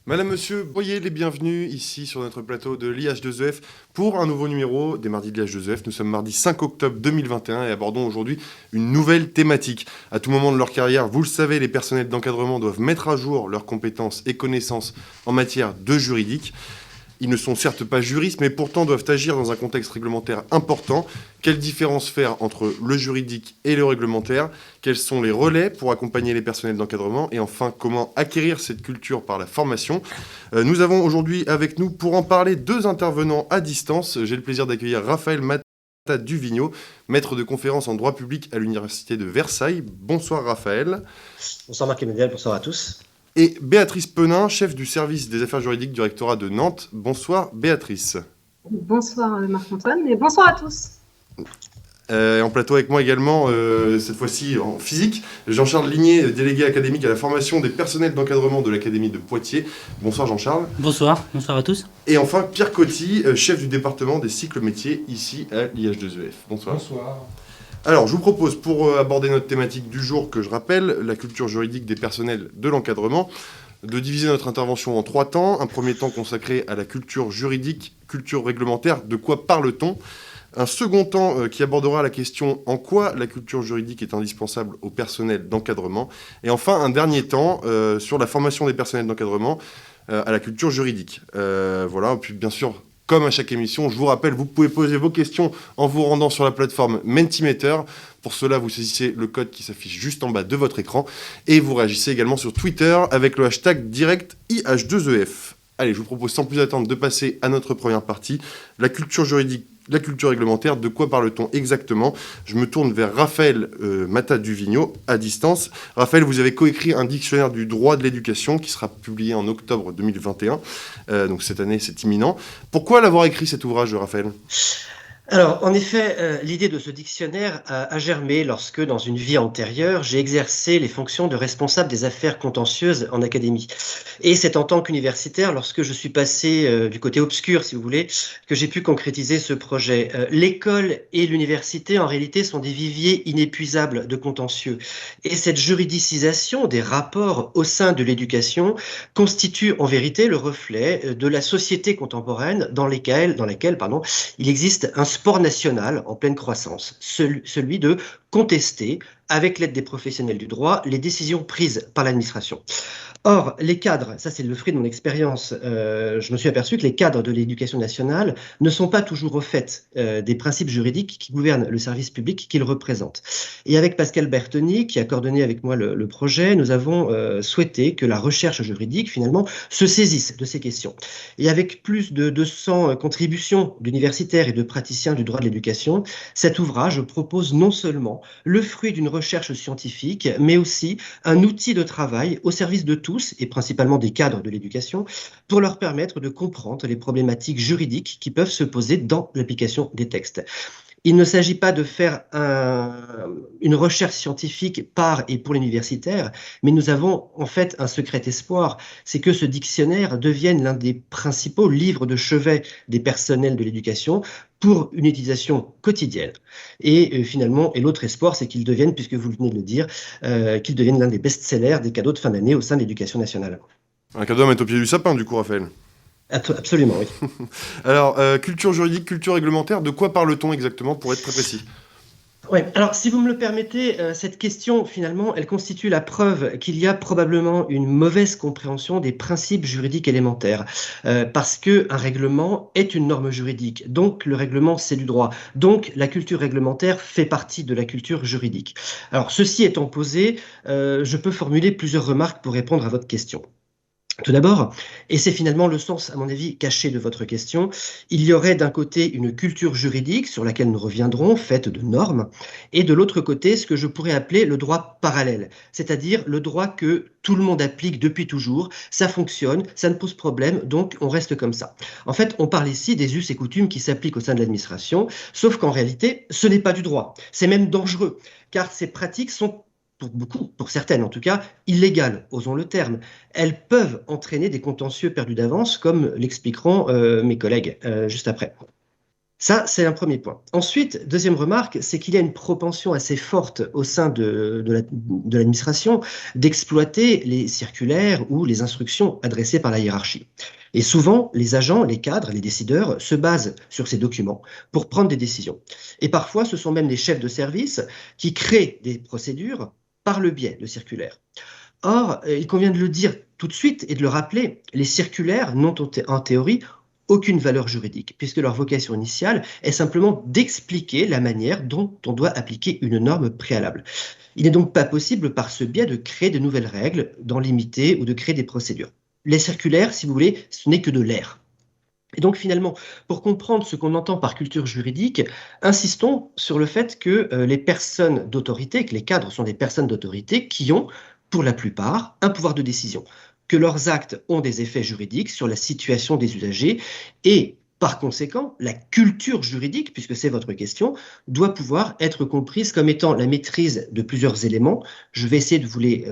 Madame, monsieur, voyez les bienvenus ici sur notre plateau de l'IH2EF pour un nouveau numéro des mardis de l'IH2EF. Nous sommes mardi 5 octobre 2021 et abordons aujourd'hui une nouvelle thématique. À tout moment de leur carrière, vous le savez, les personnels d'encadrement doivent mettre à jour leurs compétences et connaissances en matière de juridique. Ils ne sont certes pas juristes, mais pourtant doivent agir dans un contexte réglementaire important. Quelle différence faire entre le juridique et le réglementaire? Quels sont les relais pour accompagner les personnels d'encadrement? Et enfin, comment acquérir cette culture par la formation? Nous avons aujourd'hui avec nous, pour en parler, deux intervenants à distance. J'ai le plaisir d'accueillir Raphaël Matta Duvigneau, maître de conférences en droit public à l'Université de Versailles. Bonsoir Raphaël. Bonsoir Marc-Emmanuel, bonsoir à tous. Et Béatrice Penin, chef du service des affaires juridiques du rectorat de Nantes. Bonsoir Béatrice. Bonsoir Marc-Antoine et bonsoir à tous. En plateau avec moi également, cette fois-ci en physique, Jean-Charles Ligné, délégué académique à la formation des personnels d'encadrement de l'Académie de Poitiers. Bonsoir Jean-Charles. Bonsoir à tous. Et enfin Pierre Coty, chef du département des cycles métiers ici à l'IH2EF. Bonsoir. Bonsoir. Alors, je vous propose, pour aborder notre thématique du jour, que je rappelle, la culture juridique des personnels de l'encadrement, de diviser notre intervention en trois temps. Un premier temps consacré à la culture juridique, culture réglementaire, de quoi parle-t-on? Un second temps qui abordera la question en quoi la culture juridique est indispensable au personnel d'encadrement. Et enfin, un dernier temps sur la formation des personnels d'encadrement à la culture juridique. Voilà, puis bien sûr, comme à chaque émission, je vous rappelle, vous pouvez poser vos questions en vous rendant sur la plateforme Mentimeter. Pour cela, vous saisissez le code qui s'affiche juste en bas de votre écran et vous réagissez également sur Twitter avec le hashtag direct IH2EF. Allez, je vous propose sans plus attendre de passer à notre première partie, la culture juridique, la culture réglementaire. De quoi parle-t-on exactement? Je me tourne vers Raphaël Matta Duvigneau à distance. Raphaël, vous avez coécrit un dictionnaire du droit de l'éducation qui sera publié en octobre 2021. Donc cette année, c'est imminent. Pourquoi l'avoir écrit cet ouvrage, Raphaël? Alors, en effet, l'idée de ce dictionnaire a germé lorsque, dans une vie antérieure, j'ai exercé les fonctions de responsable des affaires contentieuses en académie. Et c'est en tant qu'universitaire, lorsque je suis passé du côté obscur, si vous voulez, que j'ai pu concrétiser ce projet. L'école et l'université, en réalité, sont des viviers inépuisables de contentieux. Et cette juridicisation des rapports au sein de l'éducation constitue en vérité le reflet de la société contemporaine dans laquelle, il existe un sport national en pleine croissance, celui de contester, avec l'aide des professionnels du droit, les décisions prises par l'administration. Or, les cadres, ça c'est le fruit de mon expérience, je me suis aperçu que les cadres de l'éducation nationale ne sont pas toujours au fait des principes juridiques qui gouvernent le service public qu'ils représentent. Et avec Pascal Bertoni, qui a coordonné avec moi le projet, nous avons souhaité que la recherche juridique, finalement, se saisisse de ces questions. Et avec plus de 200 contributions d'universitaires et de praticiens du droit de l'éducation, cet ouvrage propose non seulement le fruit d'une recherche scientifique, mais aussi un outil de travail au service de tous, et principalement des cadres de l'éducation, pour leur permettre de comprendre les problématiques juridiques qui peuvent se poser dans l'application des textes. Il ne s'agit pas de faire une recherche scientifique par et pour l'universitaire, mais nous avons en fait un secret espoir, c'est que ce dictionnaire devienne l'un des principaux livres de chevet des personnels de l'éducation pour une utilisation quotidienne. Et finalement, et l'autre espoir, c'est qu'il devienne, puisque vous venez de le dire, qu'il devienne l'un des best-sellers des cadeaux de fin d'année au sein de l'éducation nationale. Un cadeau à mettre au pied du sapin, du coup, Raphaël. Absolument, oui. Alors, culture juridique, culture réglementaire, de quoi parle-t-on exactement, pour être très précis? Oui, alors si vous me le permettez, cette question, finalement, elle constitue la preuve qu'il y a probablement une mauvaise compréhension des principes juridiques élémentaires, parce qu'un règlement est une norme juridique, donc le règlement, c'est du droit. Donc la culture réglementaire fait partie de la culture juridique. Alors, ceci étant posé, je peux formuler plusieurs remarques pour répondre à votre question. Tout d'abord, et c'est finalement le sens, à mon avis, caché de votre question, il y aurait d'un côté une culture juridique sur laquelle nous reviendrons, faite de normes, et de l'autre côté, ce que je pourrais appeler le droit parallèle, c'est-à-dire le droit que tout le monde applique depuis toujours, ça fonctionne, ça ne pose problème, donc on reste comme ça. En fait, on parle ici des us et coutumes qui s'appliquent au sein de l'administration, sauf qu'en réalité, ce n'est pas du droit, c'est même dangereux, car ces pratiques sont pour beaucoup, pour certaines en tout cas, illégales, osons le terme. Elles peuvent entraîner des contentieux perdus d'avance, comme l'expliqueront mes collègues juste après. Ça, c'est un premier point. Ensuite, deuxième remarque, c'est qu'il y a une propension assez forte au sein de l'administration d'exploiter les circulaires ou les instructions adressées par la hiérarchie. Et souvent, les agents, les cadres, les décideurs se basent sur ces documents pour prendre des décisions. Et parfois, ce sont même les chefs de service qui créent des procédures par le biais de circulaires. Or, il convient de le dire tout de suite et de le rappeler, les circulaires n'ont en théorie aucune valeur juridique, puisque leur vocation initiale est simplement d'expliquer la manière dont on doit appliquer une norme préalable. Il n'est donc pas possible par ce biais de créer de nouvelles règles, d'en limiter ou de créer des procédures. Les circulaires, si vous voulez, ce n'est que de l'air. Et donc finalement, pour comprendre ce qu'on entend par culture juridique, insistons sur le fait que les personnes d'autorité, que les cadres sont des personnes d'autorité qui ont, pour la plupart, un pouvoir de décision, que leurs actes ont des effets juridiques sur la situation des usagers et, par conséquent, la culture juridique, puisque c'est votre question, doit pouvoir être comprise comme étant la maîtrise de plusieurs éléments. Je vais essayer de vous les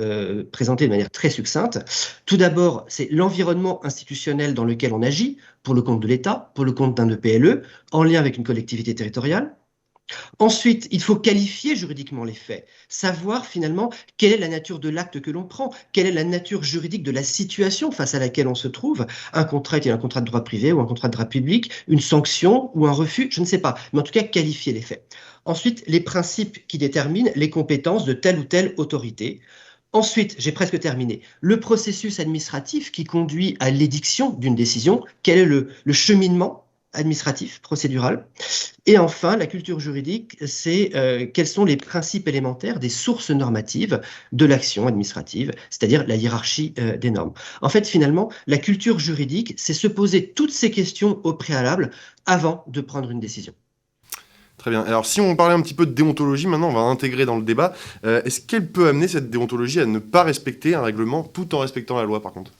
présenter de manière très succincte. Tout d'abord, c'est l'environnement institutionnel dans lequel on agit, pour le compte de l'État, pour le compte d'un EPLE, en lien avec une collectivité territoriale. Ensuite, il faut qualifier juridiquement les faits, savoir finalement quelle est la nature de l'acte que l'on prend, quelle est la nature juridique de la situation face à laquelle on se trouve. Un contrat est-il un contrat de droit privé ou un contrat de droit public, une sanction ou un refus, je ne sais pas, mais en tout cas qualifier les faits. Ensuite, les principes qui déterminent les compétences de telle ou telle autorité. Ensuite, j'ai presque terminé, le processus administratif qui conduit à l'édiction d'une décision, quel est le cheminement administratif, procédural. Et enfin, la culture juridique, c'est quels sont les principes élémentaires des sources normatives de l'action administrative, c'est-à-dire la hiérarchie des normes. En fait, finalement, la culture juridique, c'est se poser toutes ces questions au préalable avant de prendre une décision. Très bien. Alors, si on parlait un petit peu de déontologie, maintenant, on va intégrer dans le débat. Est-ce qu'elle peut amener cette déontologie à ne pas respecter un règlement tout en respectant la loi, par contre?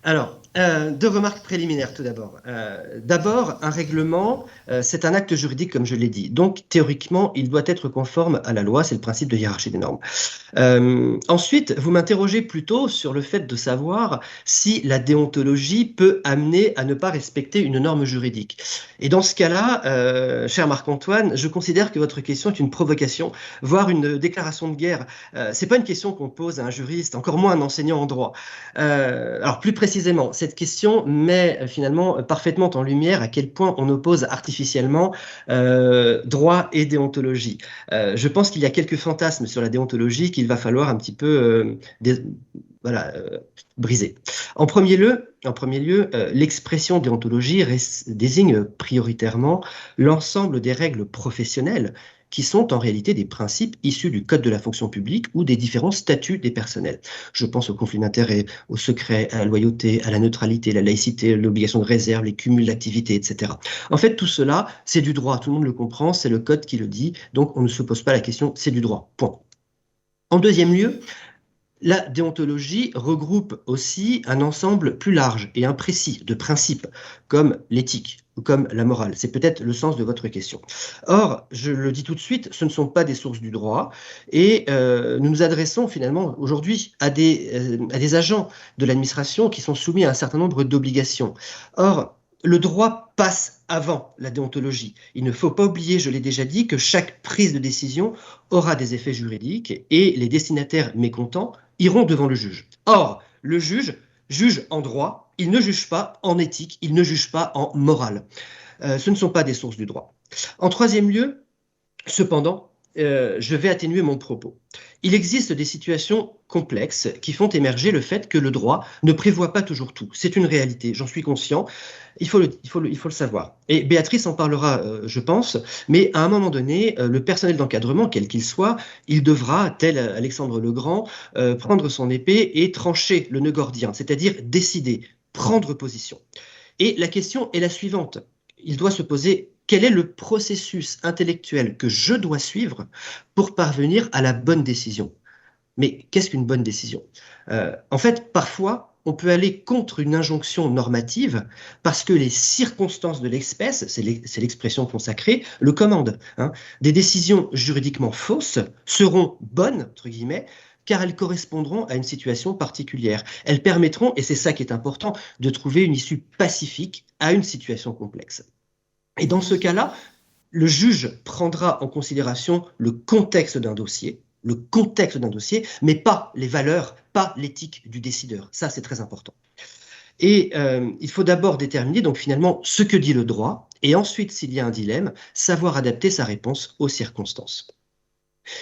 Alors, deux remarques préliminaires tout d'abord. D'abord, un règlement, c'est un acte juridique, comme je l'ai dit. Donc, théoriquement, il doit être conforme à la loi. C'est le principe de hiérarchie des normes. Ensuite, vous m'interrogez plutôt sur le fait de savoir si la déontologie peut amener à ne pas respecter une norme juridique. Et dans ce cas-là, cher Marc-Antoine, je considère que votre question est une provocation, voire une déclaration de guerre. C'est pas une question qu'on pose à un juriste, encore moins à un enseignant en droit. Alors, plus précisément, cette question met finalement parfaitement en lumière à quel point on oppose artificiellement droit et déontologie. Je pense qu'il y a quelques fantasmes sur la déontologie qu'il va falloir un petit peu briser. En premier lieu, l'expression déontologie désigne prioritairement l'ensemble des règles professionnelles qui sont en réalité des principes issus du Code de la fonction publique ou des différents statuts des personnels. Je pense au conflit d'intérêts, au secret, à la loyauté, à la neutralité, la laïcité, l'obligation de réserve, les cumuls d'activités, etc. En fait, tout cela, c'est du droit, tout le monde le comprend, c'est le Code qui le dit, donc on ne se pose pas la question, c'est du droit, point. En deuxième lieu, la déontologie regroupe aussi un ensemble plus large et imprécis de principes, comme l'éthique ou comme la morale. C'est peut-être le sens de votre question. Or, je le dis tout de suite, ce ne sont pas des sources du droit, et nous nous adressons finalement aujourd'hui à des agents de l'administration qui sont soumis à un certain nombre d'obligations. Or, le droit passe avant la déontologie. Il ne faut pas oublier, je l'ai déjà dit, que chaque prise de décision aura des effets juridiques et les destinataires mécontents iront devant le juge. Or, le juge juge en droit, il ne juge pas en éthique, il ne juge pas en morale. Ce ne sont pas des sources du droit. En troisième lieu, cependant, je vais atténuer mon propos. Il existe des situations complexes qui font émerger le fait que le droit ne prévoit pas toujours tout. C'est une réalité, j'en suis conscient, il faut le savoir. Et Béatrice en parlera, je pense, mais à un moment donné, le personnel d'encadrement, quel qu'il soit, il devra, tel Alexandre le Grand, prendre son épée et trancher le nœud gordien, c'est-à-dire décider, prendre position. Et la question est la suivante. Il doit se poser: quel est le processus intellectuel que je dois suivre pour parvenir à la bonne décision? Mais qu'est-ce qu'une bonne décision? En fait, parfois, on peut aller contre une injonction normative parce que les circonstances de l'espèce, c'est l'expression consacrée, le commandent. Des décisions juridiquement fausses seront bonnes, entre guillemets, car elles correspondront à une situation particulière. Elles permettront, et c'est ça qui est important, de trouver une issue pacifique à une situation complexe. Et dans ce cas-là, le juge prendra en considération le contexte d'un dossier, mais pas les valeurs, pas l'éthique du décideur. Ça, c'est très important. Et il faut d'abord déterminer donc finalement ce que dit le droit, et ensuite, s'il y a un dilemme, savoir adapter sa réponse aux circonstances.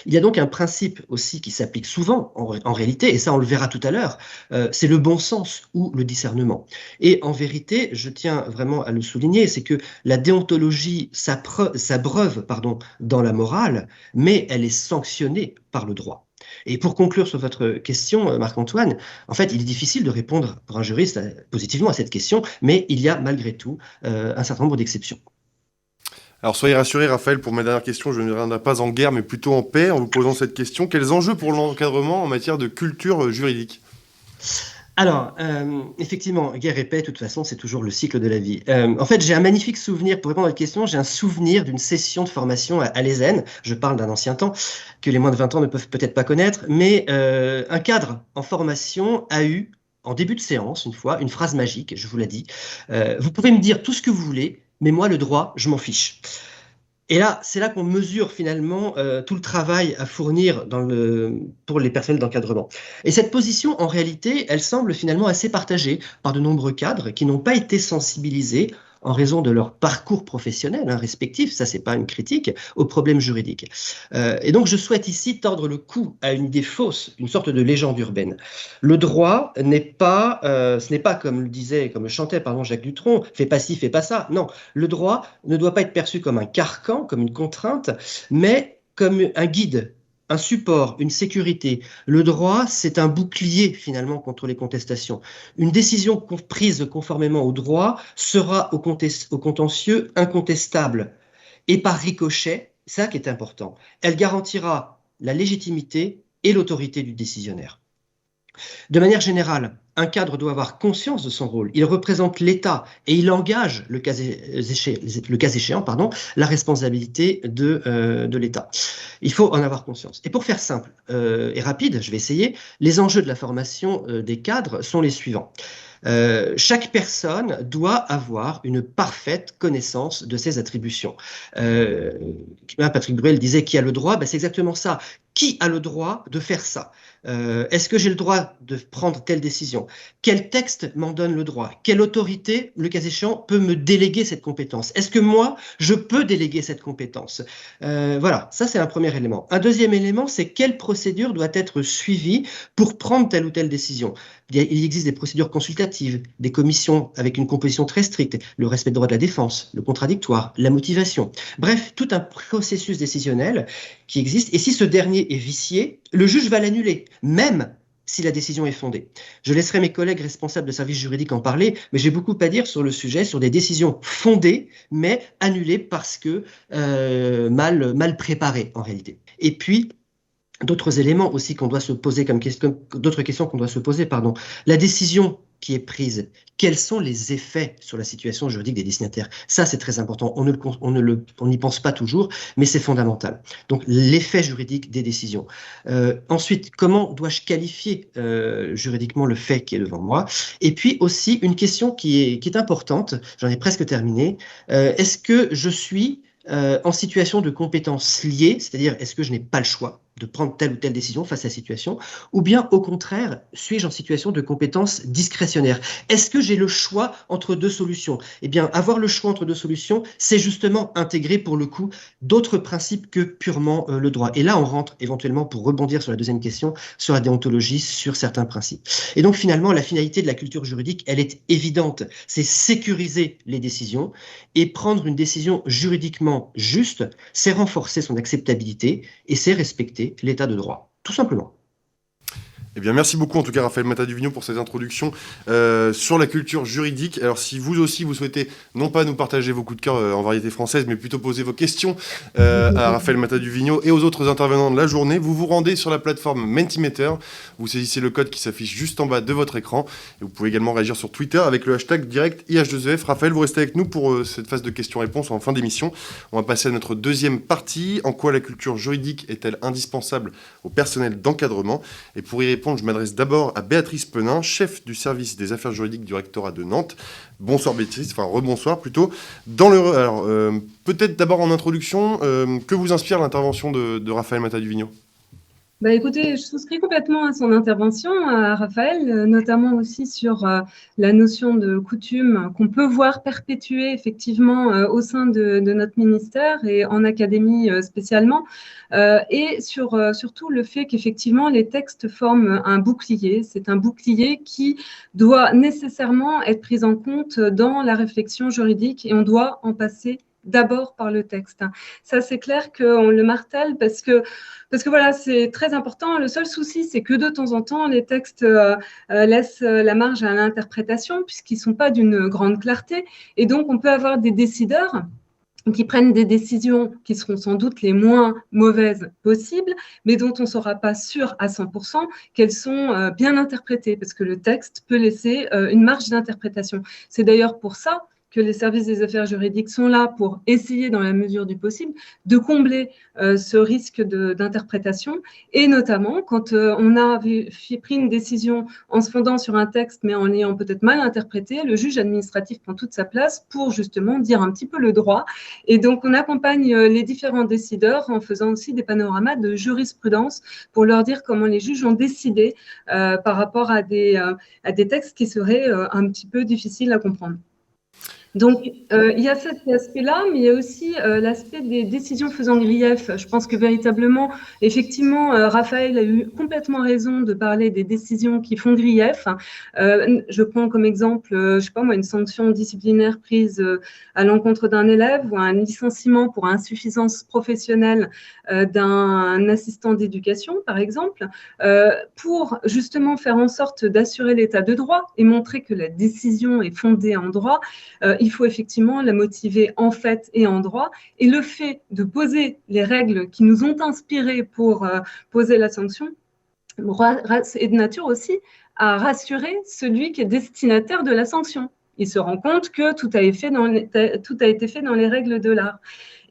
Il y a donc un principe aussi qui s'applique souvent en réalité, et ça on le verra tout à l'heure, c'est le bon sens ou le discernement. Et en vérité, je tiens vraiment à le souligner, c'est que la déontologie s'abreuve dans la morale, mais elle est sanctionnée par le droit. Et pour conclure sur votre question, Marc-Antoine, en fait, il est difficile de répondre pour un juriste positivement à cette question, mais il y a malgré tout un certain nombre d'exceptions. Alors soyez rassuré, Raphaël, pour ma dernière question, je ne viendrai pas en guerre, mais plutôt en paix en vous posant cette question. Quels enjeux pour l'encadrement en matière de culture juridique ? Alors, effectivement, guerre et paix, de toute façon, c'est toujours le cycle de la vie. En fait, j'ai un magnifique souvenir, pour répondre à votre question, j'ai un souvenir d'une session de formation à l'ESN, je parle d'un ancien temps, que les moins de 20 ans ne peuvent peut-être pas connaître, mais un cadre en formation a eu, en début de séance, une fois, une phrase magique, je vous l'ai dit, vous pouvez me dire tout ce que vous voulez, mais moi, le droit, je m'en fiche. Et là, c'est là qu'on mesure finalement tout le travail à fournir pour les personnels d'encadrement. Et cette position, en réalité, elle semble finalement assez partagée par de nombreux cadres qui n'ont pas été sensibilisés en raison de leur parcours professionnel respectif, ça c'est pas une critique, aux problèmes juridiques. Et donc je souhaite ici tordre le cou à une idée fausse, une sorte de légende urbaine. Le droit ce n'est pas comme le chantait Jacques Dutronc, fais pas ci, fais pas ça. Non, le droit ne doit pas être perçu comme un carcan, comme une contrainte, mais comme un guide, un support, une sécurité. Le droit, c'est un bouclier finalement contre les contestations. Une décision prise conformément au droit sera au contentieux incontestable. Et par ricochet, c'est ça qui est important, elle garantira la légitimité et l'autorité du décisionnaire. De manière générale, un cadre doit avoir conscience de son rôle. Il représente l'État et il engage, le cas échéant, la responsabilité de l'État. Il faut en avoir conscience. Et pour faire simple et rapide, je vais essayer, les enjeux de la formation des cadres sont les suivants. Chaque personne doit avoir une parfaite connaissance de ses attributions. Patrick Bruel disait qui a le droit, c'est exactement ça. Qui a le droit de faire ça ? Est-ce que j'ai le droit de prendre telle décision ? Quel texte m'en donne le droit ? Quelle autorité, le cas échéant, peut me déléguer cette compétence ? Est-ce que moi, je peux déléguer cette compétence ? Voilà, ça c'est un premier élément. Un deuxième élément, c'est quelle procédure doit être suivie pour prendre telle ou telle décision ? Il existe des procédures consultatives, des commissions avec une composition très stricte, le respect des droits de la défense, le contradictoire, la motivation. Bref, tout un processus décisionnel qui existe. Et si ce dernier est vicié, le juge va l'annuler, même si la décision est fondée. Je laisserai mes collègues responsables de services juridiques en parler, mais j'ai beaucoup à dire sur le sujet, sur des décisions fondées, mais annulées parce que mal préparées en réalité. Et puis, d'autres éléments aussi qu'on doit se poser d'autres questions qu'on doit se poser, La décision qui est prise, quels sont les effets sur la situation juridique des destinataires ? Ça, c'est très important. On n'y pense pas toujours, mais c'est fondamental. Donc, l'effet juridique des décisions. Ensuite, comment dois-je qualifier juridiquement le fait qui est devant moi ? Et puis aussi, une question qui est importante, j'en ai presque terminé. Est-ce que je suis en situation de compétence liée, c'est-à-dire est-ce que je n'ai pas le choix de prendre telle ou telle décision face à la situation, ou bien au contraire, suis-je en situation de compétence discrétionnaire ? Est-ce que j'ai le choix entre deux solutions ? Eh bien, avoir le choix entre deux solutions, c'est justement intégrer pour le coup d'autres principes que purement le droit. Et là, on rentre éventuellement, pour rebondir sur la deuxième question, sur la déontologie, sur certains principes. Et donc finalement, la finalité de la culture juridique, elle est évidente, c'est sécuriser les décisions et prendre une décision juridiquement juste, c'est renforcer son acceptabilité et c'est respecter l'état de droit, tout simplement. Eh bien, merci beaucoup en tout cas Raphaël Mataduvigno pour cette introduction sur la culture juridique. Alors si vous aussi vous souhaitez non pas nous partager vos coups de cœur en variété française, mais plutôt poser vos questions à Raphaël Mataduvigno et aux autres intervenants de la journée, vous vous rendez sur la plateforme Mentimeter, vous saisissez le code qui s'affiche juste en bas de votre écran et vous pouvez également réagir sur Twitter avec le hashtag direct IH2EF. Raphaël, vous restez avec nous pour cette phase de questions-réponses en fin d'émission. On va passer à notre deuxième partie. En quoi la culture juridique est-elle indispensable au personnel d'encadrement? Et pour y répondre, je m'adresse d'abord à Béatrice Penin, chef du service des affaires juridiques du rectorat de Nantes. Bonsoir Béatrice, enfin rebonsoir plutôt. Alors, peut-être d'abord en introduction, que vous inspire l'intervention de Raphaël Mataduvigno? Écoutez, je souscris complètement à son intervention, à Raphaël, notamment aussi sur la notion de coutume qu'on peut voir perpétuer effectivement au sein de notre ministère et en académie spécialement, et surtout le fait qu'effectivement les textes forment un bouclier. C'est un bouclier qui doit nécessairement être pris en compte dans la réflexion juridique et on doit en passer d'abord par le texte. Ça, c'est clair qu'on le martèle parce que voilà, c'est très important. Le seul souci, c'est que de temps en temps, les textes laissent la marge à l'interprétation puisqu'ils ne sont pas d'une grande clarté. Et donc, on peut avoir des décideurs qui prennent des décisions qui seront sans doute les moins mauvaises possibles, mais dont on ne sera pas sûr à 100% qu'elles sont bien interprétées, parce que le texte peut laisser une marge d'interprétation. C'est d'ailleurs pour ça que les services des affaires juridiques sont là pour essayer, dans la mesure du possible, de combler ce risque d'interprétation, et notamment quand on a pris une décision en se fondant sur un texte, mais en l'ayant peut-être mal interprété, le juge administratif prend toute sa place pour justement dire un petit peu le droit. Et donc, on accompagne les différents décideurs en faisant aussi des panoramas de jurisprudence pour leur dire comment les juges ont décidé par rapport à des textes qui seraient un petit peu difficiles à comprendre. Donc, il y a cet aspect-là, mais il y a aussi l'aspect des décisions faisant grief. Je pense que véritablement, effectivement, Raphaël a eu complètement raison de parler des décisions qui font grief. Je prends comme exemple, je sais pas moi, une sanction disciplinaire prise à l'encontre d'un élève ou un licenciement pour insuffisance professionnelle d'un assistant d'éducation, par exemple, pour justement faire en sorte d'assurer l'état de droit et montrer que la décision est fondée en droit. Il faut effectivement la motiver en fait et en droit. Et le fait de poser les règles qui nous ont inspirés pour poser la sanction est de nature aussi à rassurer celui qui est destinataire de la sanction. Il se rend compte que tout a été fait dans les règles de l'art.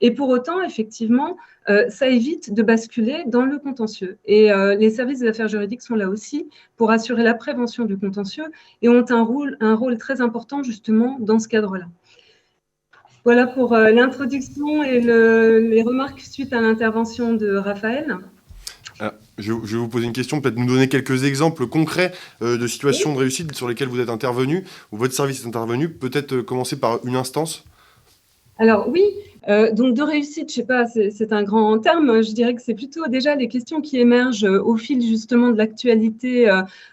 Et pour autant, effectivement, ça évite de basculer dans le contentieux. Et les services des affaires juridiques sont là aussi pour assurer la prévention du contentieux et ont un rôle très important justement dans ce cadre-là. Voilà pour l'introduction et les remarques suite à l'intervention de Raphaël. Je vais vous poser une question, peut-être nous donner quelques exemples concrets de situations de réussite sur lesquelles vous êtes intervenu, ou votre service est intervenu, peut-être commencer par une instance. Alors oui, donc de réussite, je sais pas, c'est un grand terme. Je dirais que c'est plutôt déjà les questions qui émergent au fil justement de l'actualité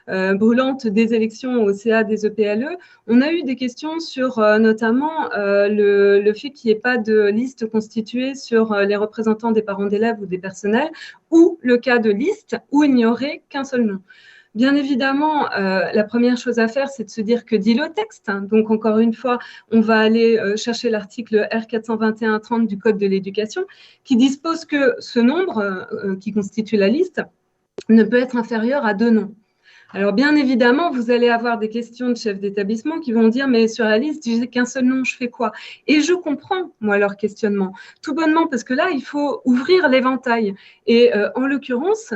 brûlante des élections au CA des EPLE. On a eu des questions sur notamment le fait qu'il n'y ait pas de liste constituée sur les représentants des parents d'élèves ou des personnels, ou le cas de liste où il n'y aurait qu'un seul nom. Bien évidemment, la première chose à faire, c'est de se dire que dit le texte. Donc, encore une fois, on va aller chercher l'article R421-30 du Code de l'éducation qui dispose que ce nombre qui constitue la liste ne peut être inférieur à 2 noms. Alors, bien évidemment, vous allez avoir des questions de chefs d'établissement qui vont dire « mais sur la liste, j'ai qu'un seul nom, je fais quoi ?» Et je comprends, moi, leur questionnement. Tout bonnement, parce que là, il faut ouvrir l'éventail. Et en l'occurrence,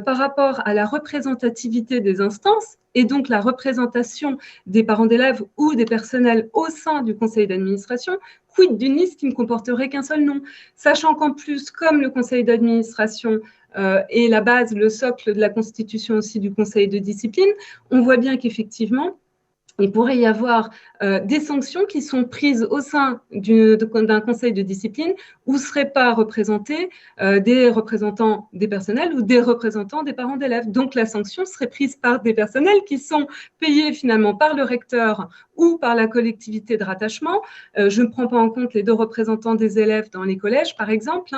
par rapport à la représentativité des instances, et donc la représentation des parents d'élèves ou des personnels au sein du conseil d'administration, quid d'une liste qui ne comporterait qu'un seul nom? Sachant qu'en plus, comme le conseil d'administration et la base, le socle de la constitution aussi du conseil de discipline, on voit bien qu'effectivement, il pourrait y avoir des sanctions qui sont prises au sein d'un conseil de discipline où ne seraient pas représentés des représentants des personnels ou des représentants des parents d'élèves. Donc la sanction serait prise par des personnels qui sont payés finalement par le recteur ou par la collectivité de rattachement. Je ne prends pas en compte les 2 représentants des élèves dans les collèges, par exemple.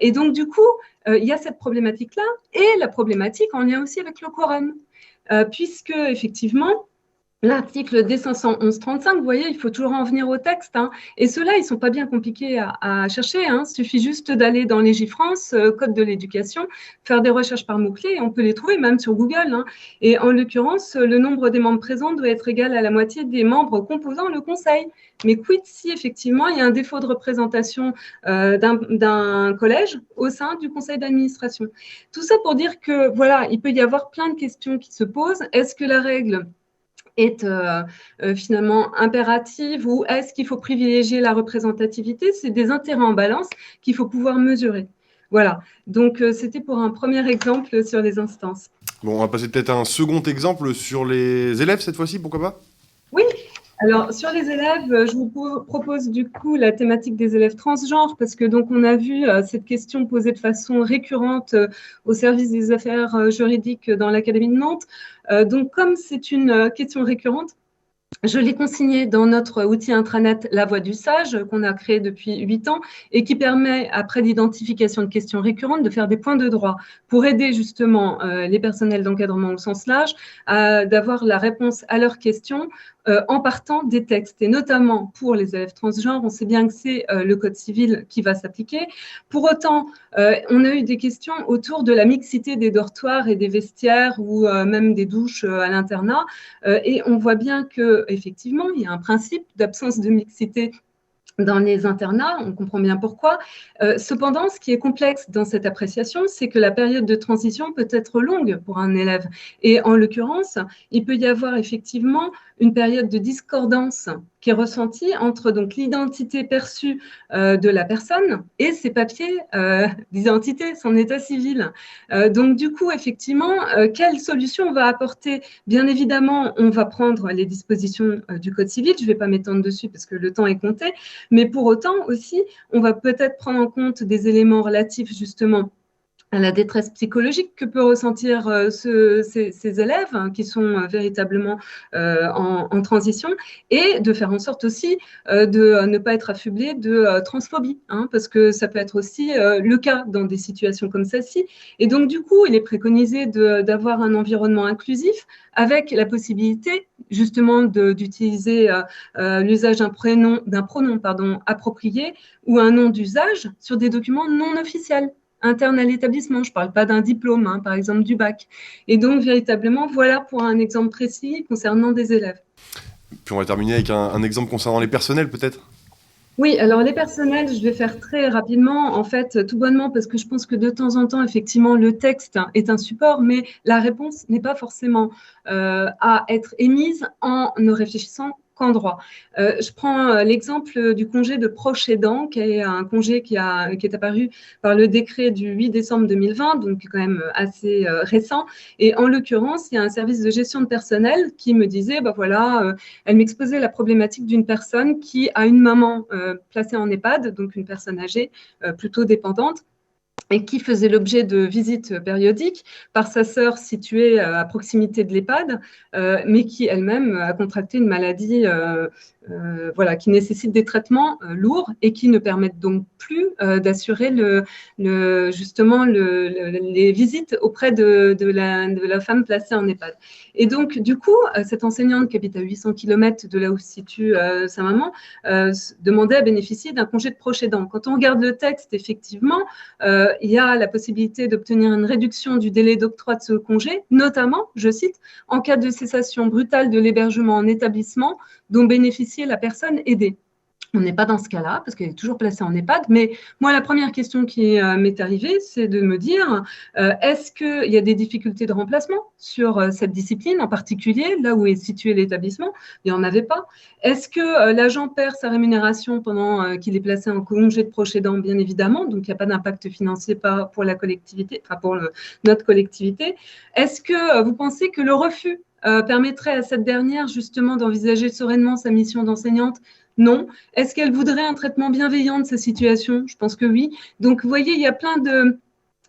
Et donc du coup, il y a cette problématique-là et la problématique en lien aussi avec le quorum. Puisque effectivement, l'article D511-35, vous voyez, il faut toujours en venir au texte. Et ceux-là, ils ne sont pas bien compliqués à chercher. Il suffit juste d'aller dans Légifrance, Code de l'éducation, faire des recherches par mots-clés, et on peut les trouver même sur Google. Et en l'occurrence, le nombre des membres présents doit être égal à la moitié des membres composant le Conseil. Mais quid si, effectivement, il y a un défaut de représentation d'un collège au sein du conseil d'administration? Tout ça pour dire que, voilà, il peut y avoir plein de questions qui se posent. Est-ce que la règle est finalement impérative ou est-ce qu'il faut privilégier la représentativité? C'est des intérêts en balance qu'il faut pouvoir mesurer. Voilà, donc c'était pour un premier exemple sur les instances. Bon, on va passer peut-être à un second exemple sur les élèves cette fois-ci, pourquoi pas? Oui, alors sur les élèves, je vous propose du coup la thématique des élèves transgenres parce que donc on a vu cette question posée de façon récurrente au service des affaires juridiques dans l'Académie de Nantes. Donc comme c'est une question récurrente, je l'ai consigné dans notre outil intranet La Voix du Sage qu'on a créé depuis 8 ans et qui permet, après l'identification de questions récurrentes, de faire des points de droit pour aider justement les personnels d'encadrement au sens large d'avoir la réponse à leurs questions en partant des textes. Et notamment pour les élèves transgenres, on sait bien que c'est le Code civil qui va s'appliquer. Pour autant, on a eu des questions autour de la mixité des dortoirs et des vestiaires ou même des douches à l'internat. Et on voit bien qu'effectivement, il y a un principe d'absence de mixité dans les internats, on comprend bien pourquoi. Cependant, ce qui est complexe dans cette appréciation, c'est que la période de transition peut être longue pour un élève. Et en l'occurrence, il peut y avoir effectivement une période de discordance qui est ressentie entre donc l'identité perçue de la personne et ses papiers d'identité, son état civil. Donc du coup, effectivement, quelle solution on va apporter? Bien évidemment, on va prendre les dispositions du Code civil. Je ne vais pas m'étendre dessus parce que le temps est compté. Mais pour autant aussi, on va peut-être prendre en compte des éléments relatifs justement à la détresse psychologique que peut ressentir ces élèves qui sont véritablement en transition et de faire en sorte aussi de ne pas être affublé de transphobie, parce que ça peut être aussi le cas dans des situations comme celle-ci. Et donc, du coup, il est préconisé d'avoir un environnement inclusif avec la possibilité justement d'utiliser l'usage d'un pronom approprié ou un nom d'usage sur des documents non officiels interne à l'établissement. Je ne parle pas d'un diplôme, par exemple du bac. Et donc, véritablement, voilà pour un exemple précis concernant des élèves. Puis on va terminer avec un exemple concernant les personnels, peut-être? Oui, alors les personnels, je vais faire très rapidement, en fait, tout bonnement, parce que je pense que de temps en temps, effectivement, le texte est un support, mais la réponse n'est pas forcément à être émise en ne réfléchissant qu'en droit. Je prends l'exemple du congé de proche aidant, qui est un congé qui est apparu par le décret du 8 décembre 2020, donc quand même assez récent. Et en l'occurrence, il y a un service de gestion de personnel qui me disait, elle m'exposait la problématique d'une personne qui a une maman placée en EHPAD, donc une personne âgée, plutôt dépendante, et qui faisait l'objet de visites périodiques par sa sœur située à proximité de l'EHPAD, mais qui elle-même a contracté une maladie qui nécessite des traitements lourds et qui ne permettent donc plus d'assurer justement les visites auprès de la femme placée en EHPAD. Et donc, du coup, cette enseignante qui habite à 800 km de là où se situe sa maman demandait à bénéficier d'un congé de proche aidant. Quand on regarde le texte, effectivement, il y a la possibilité d'obtenir une réduction du délai d'octroi de ce congé, notamment, je cite, en cas de cessation brutale de l'hébergement en établissement dont bénéficiait la personne aidée. On n'est pas dans ce cas-là, parce qu'elle est toujours placée en EHPAD. Mais moi, la première question qui m'est arrivée, c'est de me dire, est-ce qu'il y a des difficultés de remplacement sur cette discipline, en particulier, là où est situé l'établissement? Il n'y en avait pas. Est-ce que l'agent perd sa rémunération pendant qu'il est placé en congé de proche aidant? Bien évidemment, donc il n'y a pas d'impact financier pour la collectivité, pour notre collectivité. Est-ce que vous pensez que le refus permettrait à cette dernière justement d'envisager sereinement sa mission d'enseignante? Non. Est-ce qu'elle voudrait un traitement bienveillant de sa situation? Je pense que oui. Donc, vous voyez, il y a plein de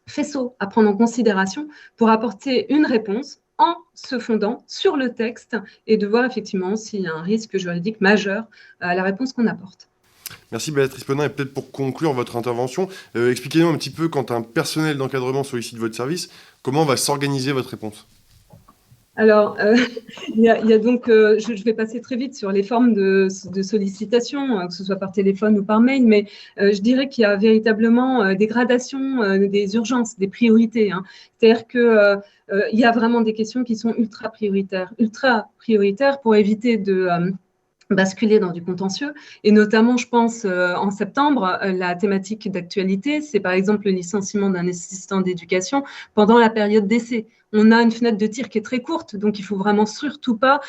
faisceaux à prendre en considération pour apporter une réponse en se fondant sur le texte et de voir effectivement s'il y a un risque juridique majeur à la réponse qu'on apporte. Merci Béatrice Penin. Et peut-être pour conclure votre intervention, expliquez-nous un petit peu, quand un personnel d'encadrement sollicite votre service, comment va s'organiser votre réponse? Alors, il y a donc, je vais passer très vite sur les formes de sollicitation, que ce soit par téléphone ou par mail, mais je dirais qu'il y a véritablement des gradations des urgences, des priorités. C'est-à-dire qu'il y a vraiment des questions qui sont ultra prioritaires pour éviter de basculer dans du contentieux. Et notamment, je pense, en septembre, la thématique d'actualité, c'est par exemple le licenciement d'un assistant d'éducation pendant la période d'essai. On a une fenêtre de tir qui est très courte, donc il ne faut vraiment surtout pas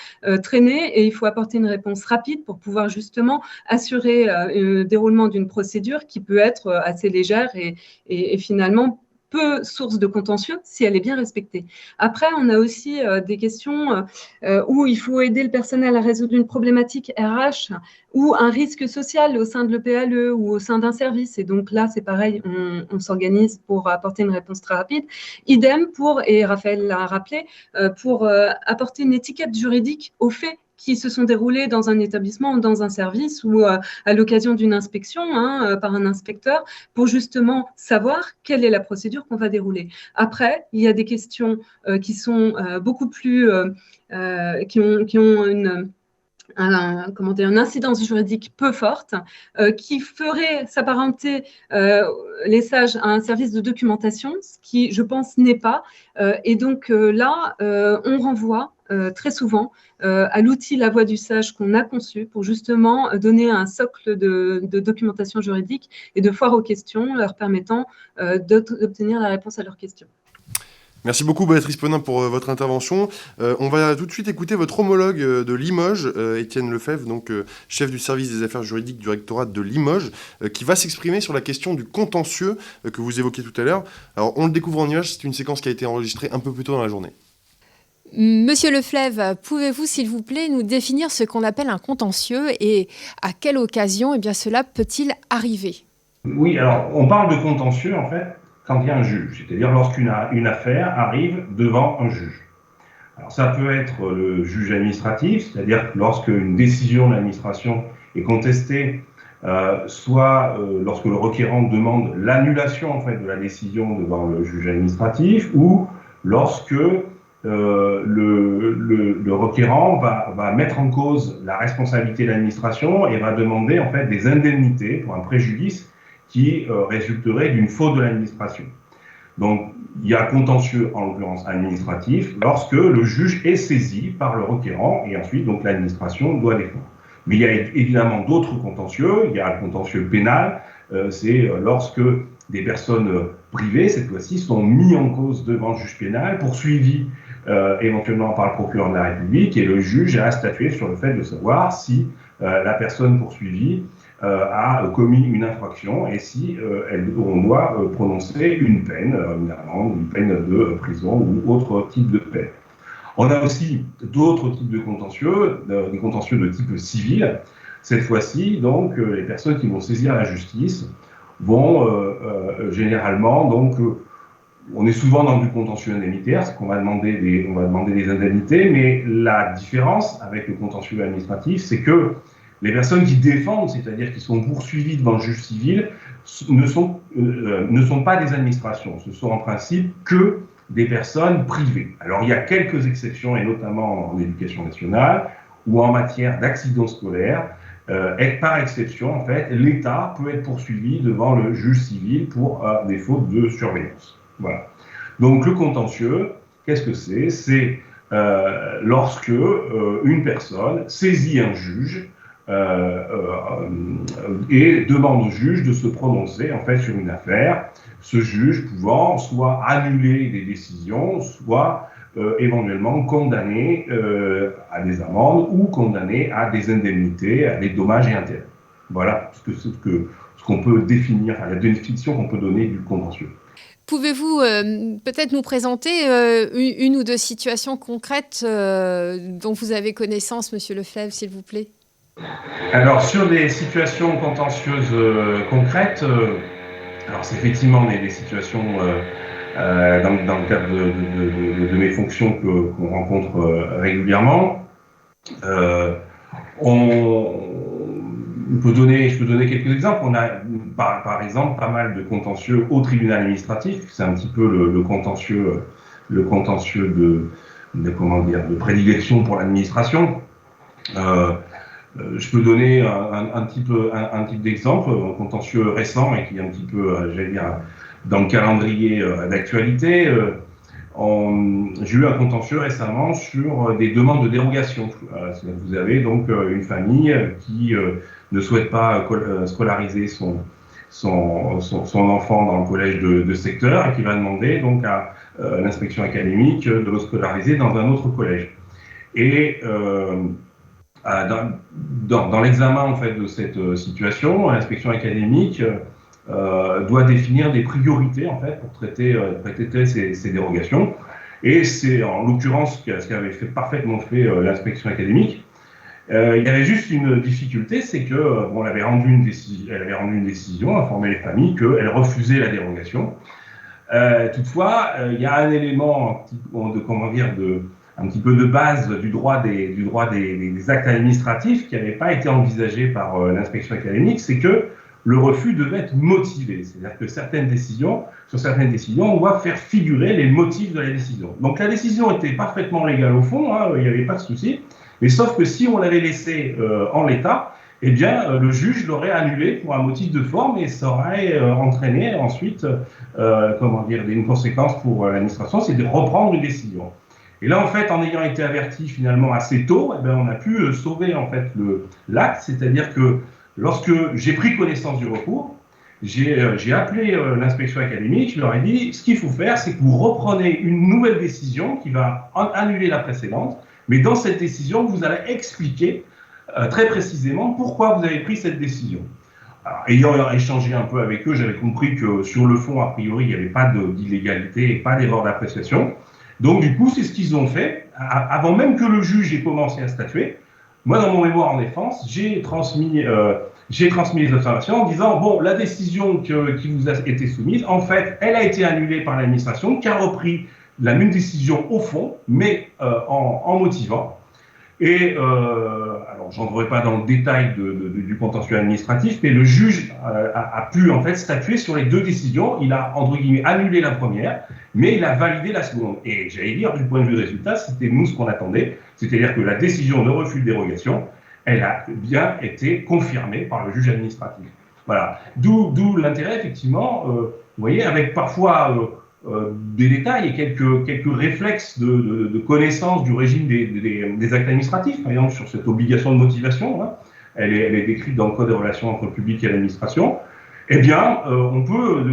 traîner et il faut apporter une réponse rapide pour pouvoir justement assurer le déroulement d'une procédure qui peut être assez légère et finalement peu source de contentieux si elle est bien respectée. Après, on a aussi des questions où il faut aider le personnel à résoudre une problématique RH ou un risque social au sein de l'EPLE ou au sein d'un service. Et donc là, c'est pareil, on s'organise pour apporter une réponse très rapide. Idem pour, et Raphaël l'a rappelé, pour apporter une étiquette juridique aux faits qui se sont déroulés dans un établissement ou dans un service ou à l'occasion d'une inspection par un inspecteur pour justement savoir quelle est la procédure qu'on va dérouler. Après, il y a des questions qui sont beaucoup plus, qui ont une incidence juridique peu forte qui ferait s'apparenter les sages à un service de documentation, ce qui, je pense, n'est pas. Et donc là, on renvoie très souvent à l'outil La Voix du Sage qu'on a conçu pour justement donner un socle de documentation juridique et de foire aux questions, leur permettant d'obtenir la réponse à leurs questions. Merci beaucoup Béatrice Penin pour votre intervention. On va tout de suite écouter votre homologue de Limoges, Étienne Lefebvre, donc chef du service des affaires juridiques du rectorat de Limoges, qui va s'exprimer sur la question du contentieux que vous évoquiez tout à l'heure. Alors on le découvre en image, c'est une séquence qui a été enregistrée un peu plus tôt dans la journée. Monsieur Lefebvre, pouvez-vous s'il vous plaît nous définir ce qu'on appelle un contentieux et à quelle occasion cela peut-il arriver? Oui, alors on parle de contentieux en fait quand il y a un juge, c'est-à-dire lorsqu'une affaire arrive devant un juge. Alors ça peut être le juge administratif, c'est-à-dire lorsqu'une décision de l'administration est contestée, soit lorsque le requérant demande l'annulation en fait de la décision devant le juge administratif, ou lorsque le requérant va mettre en cause la responsabilité de l'administration et va demander en fait des indemnités pour un préjudice qui résulterait d'une faute de l'administration. Donc, il y a contentieux, en l'occurrence administratif, lorsque le juge est saisi par le requérant et ensuite, donc, l'administration doit défendre. Mais il y a évidemment d'autres contentieux. Il y a le contentieux pénal, c'est lorsque des personnes privées, cette fois-ci, sont mises en cause devant le juge pénal, poursuivies éventuellement par le procureur de la République, et le juge a statué sur le fait de savoir si la personne poursuivie a commis une infraction et si on doit prononcer une peine, une amende, une peine de prison ou autre type de peine. On a aussi d'autres types de contentieux, des contentieux de type civil. Cette fois-ci, donc, les personnes qui vont saisir la justice vont généralement, donc, on est souvent dans du contentieux indemnitaire, c'est qu'on va demander des indemnités, mais la différence avec le contentieux administratif, c'est que les personnes qui défendent, c'est-à-dire qui sont poursuivies devant le juge civil, ne sont pas des administrations. Ce sont en principe que des personnes privées. Alors il y a quelques exceptions, et notamment en éducation nationale ou en matière d'accidents scolaires. Et par exception, en fait, l'État peut être poursuivi devant le juge civil pour des fautes de surveillance. Voilà. Donc le contentieux, qu'est-ce que c'est? C'est lorsque une personne saisit un juge et demande au juge de se prononcer en fait sur une affaire, ce juge pouvant soit annuler des décisions, soit éventuellement condamner à des amendes ou condamner à des indemnités, à des dommages et intérêts. Voilà ce ce qu'on peut définir, la définition qu'on peut donner du contentieux. Pouvez-vous peut-être nous présenter une ou deux situations concrètes dont vous avez connaissance, Monsieur Leflaive, s'il vous plaît? Alors, sur des situations contentieuses concrètes, alors c'est effectivement des situations dans le cadre de mes fonctions qu'on rencontre régulièrement. Je peux donner quelques exemples. On a par exemple pas mal de contentieux au tribunal administratif. C'est un petit peu le contentieux de prédilection pour l'administration. Je peux donner un type d'exemple, un contentieux récent et qui est un petit peu, j'allais dire, dans le calendrier d'actualité. J'ai eu un contentieux récemment sur des demandes de dérogation. Vous avez donc une famille qui ne souhaite pas scolariser son enfant dans le collège de secteur et qui va demander donc à l'inspection académique de le scolariser dans un autre collège. Et dans l'examen en fait de cette situation, l'inspection académique doit définir des priorités en fait pour traiter ces dérogations. Et c'est en l'occurrence ce qu'avait parfaitement fait l'inspection académique. Il y avait juste une difficulté, c'est que elle avait rendu une décision, informé les familles qu'elle refusait la dérogation. Toutefois, il y a un élément un petit peu de base du droit des actes administratifs qui n'avait pas été envisagé par l'inspection académique, c'est que le refus devait être motivé. C'est-à-dire que sur certaines décisions, on doit faire figurer les motifs de la décision. Donc la décision était parfaitement légale au fond, il n'y avait pas de souci, mais sauf que si on l'avait laissée en l'état, eh bien le juge l'aurait annulée pour un motif de forme et ça aurait entraîné ensuite une conséquence pour l'administration, c'est de reprendre une décision. Et là, en fait, en ayant été averti finalement assez tôt, on a pu sauver en fait l'acte, c'est-à-dire que lorsque j'ai pris connaissance du recours, j'ai appelé l'inspection académique, je leur ai dit, ce qu'il faut faire, c'est que vous reprenez une nouvelle décision qui va annuler la précédente, mais dans cette décision, vous allez expliquer très précisément pourquoi vous avez pris cette décision. Alors, ayant échangé un peu avec eux, j'avais compris que sur le fond, a priori, il n'y avait pas d'illégalité et pas d'erreur d'appréciation. Donc du coup, c'est ce qu'ils ont fait. Avant même que le juge ait commencé à statuer, moi, dans mon mémoire en défense, j'ai transmis les observations en disant, bon, la décision qui vous a été soumise, en fait, elle a été annulée par l'administration, qui a repris la même décision au fond, mais en motivant. Et alors, je n'entrerai pas dans le détail du contentieux administratif, mais le juge a pu en fait statuer sur les deux décisions. Il a entre guillemets annulé la première, mais il a validé la seconde. Et j'allais dire, du point de vue résultat, c'était nous ce qu'on attendait, c'est-à-dire que la décision de refus de dérogation, elle a bien été confirmée par le juge administratif. Voilà. D'où l'intérêt, effectivement, vous voyez, avec parfois des détails et quelques réflexes de connaissance du régime des actes administratifs, par exemple sur cette obligation de motivation, elle est décrite dans le Code des relations entre le public et l'administration, eh bien, on peut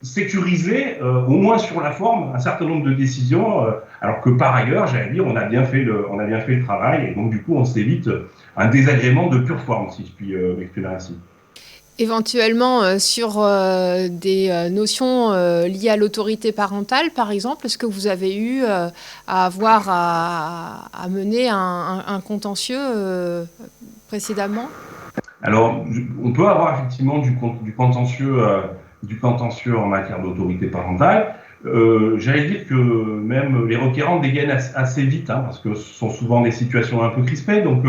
sécuriser, au moins sur la forme, un certain nombre de décisions, alors que par ailleurs, j'allais dire, on a bien fait le travail, et donc du coup, on s'évite un désagrément de pure forme, si je puis m'exprimer ainsi. Éventuellement sur des notions liées à l'autorité parentale, par exemple, est-ce que vous avez eu à avoir à mener un contentieux précédemment? Alors, on peut avoir effectivement du contentieux en matière d'autorité parentale. J'allais dire que même les requérants dégainent assez vite, parce que ce sont souvent des situations un peu crispées, donc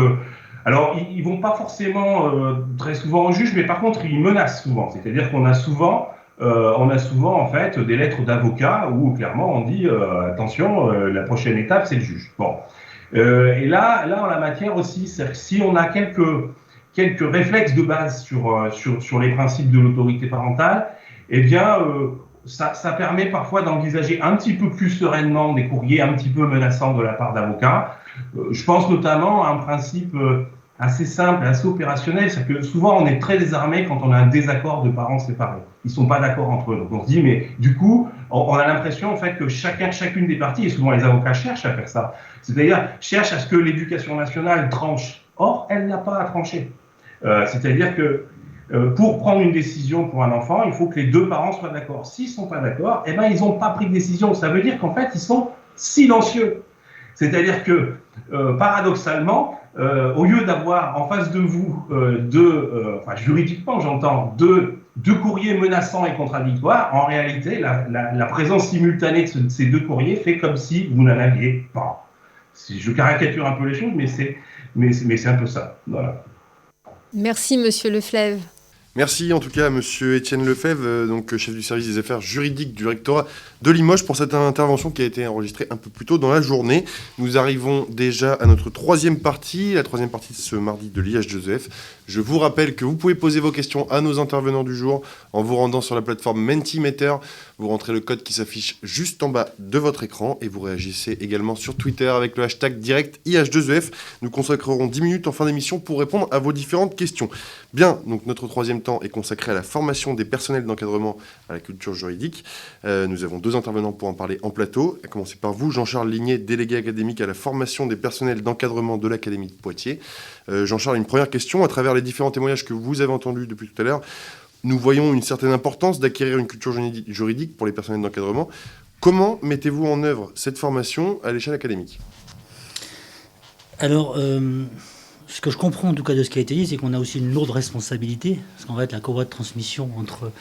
alors, ils ne vont pas forcément très souvent au juge, mais par contre, ils menacent souvent. C'est-à-dire qu'on a souvent, en fait des lettres d'avocats où clairement on dit attention, la prochaine étape c'est le juge. Bon, et là en la matière aussi, c'est-à-dire que si on a quelques réflexes de base sur les principes de l'autorité parentale, eh bien ça permet parfois d'envisager un petit peu plus sereinement des courriers un petit peu menaçants de la part d'avocats. Je pense notamment à un principe assez simple, assez opérationnel, c'est que souvent on est très désarmé quand on a un désaccord de parents séparés. Ils ne sont pas d'accord entre eux. Donc on se dit, mais du coup, on a l'impression en fait que chacune des parties, et souvent les avocats cherchent à faire ça, c'est-à-dire cherchent à ce que l'éducation nationale tranche. Or, elle n'a pas à trancher. C'est-à-dire que pour prendre une décision pour un enfant, il faut que les deux parents soient d'accord. S'ils ne sont pas d'accord, eh ben, ils n'ont pas pris de décision. Ça veut dire qu'en fait, ils sont silencieux. C'est-à-dire que, paradoxalement, au lieu d'avoir en face de vous juridiquement j'entends, deux courriers menaçants et contradictoires, en réalité, la présence simultanée de ces deux courriers fait comme si vous n'en aviez pas. Je caricature un peu les choses, mais c'est un peu ça. Voilà. Merci, Monsieur Leflaive. Merci en tout cas à Monsieur Étienne Lefebvre, donc chef du service des affaires juridiques du rectorat de Limoges, pour cette intervention qui a été enregistrée un peu plus tôt dans la journée. Nous arrivons déjà à notre troisième partie, la troisième partie de ce mardi de l'IH2EF. Je vous rappelle que vous pouvez poser vos questions à nos intervenants du jour en vous rendant sur la plateforme Mentimeter. Vous rentrez le code qui s'affiche juste en bas de votre écran et vous réagissez également sur Twitter avec le hashtag direct IH2EF. Nous consacrerons 10 minutes en fin d'émission pour répondre à vos différentes questions. Bien, donc notre troisième temps est consacré à la formation des personnels d'encadrement à la culture juridique. Nous avons 2 intervenants pour en parler en plateau, à commencer par vous, Jean-Charles Ligné, délégué académique à la formation des personnels d'encadrement de l'Académie de Poitiers. Jean-Charles, une première question. À travers les différents témoignages que vous avez entendus depuis tout à l'heure, nous voyons une certaine importance d'acquérir une culture juridique pour les personnels d'encadrement. Comment mettez-vous en œuvre cette formation à l'échelle académique ? Alors, ce que je comprends en tout cas de ce qui a été dit, c'est qu'on a aussi une lourde responsabilité, parce qu'en fait la courroie de transmission entre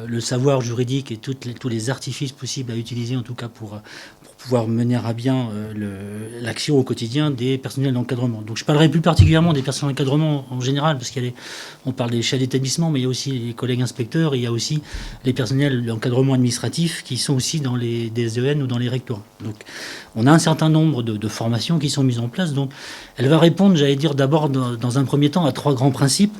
le savoir juridique et tous les artifices possibles à utiliser, en tout cas pour pouvoir mener à bien l'action au quotidien des personnels d'encadrement. Donc je parlerai plus particulièrement des personnels d'encadrement en général, parce on parle des chefs d'établissement, mais il y a aussi les collègues inspecteurs, et il y a aussi les personnels d'encadrement administratif qui sont aussi dans les DSEN ou dans les rectorats. Donc on a un certain nombre de formations qui sont mises en place. Donc elle va répondre, j'allais dire d'abord dans un premier temps, à 3 grands principes.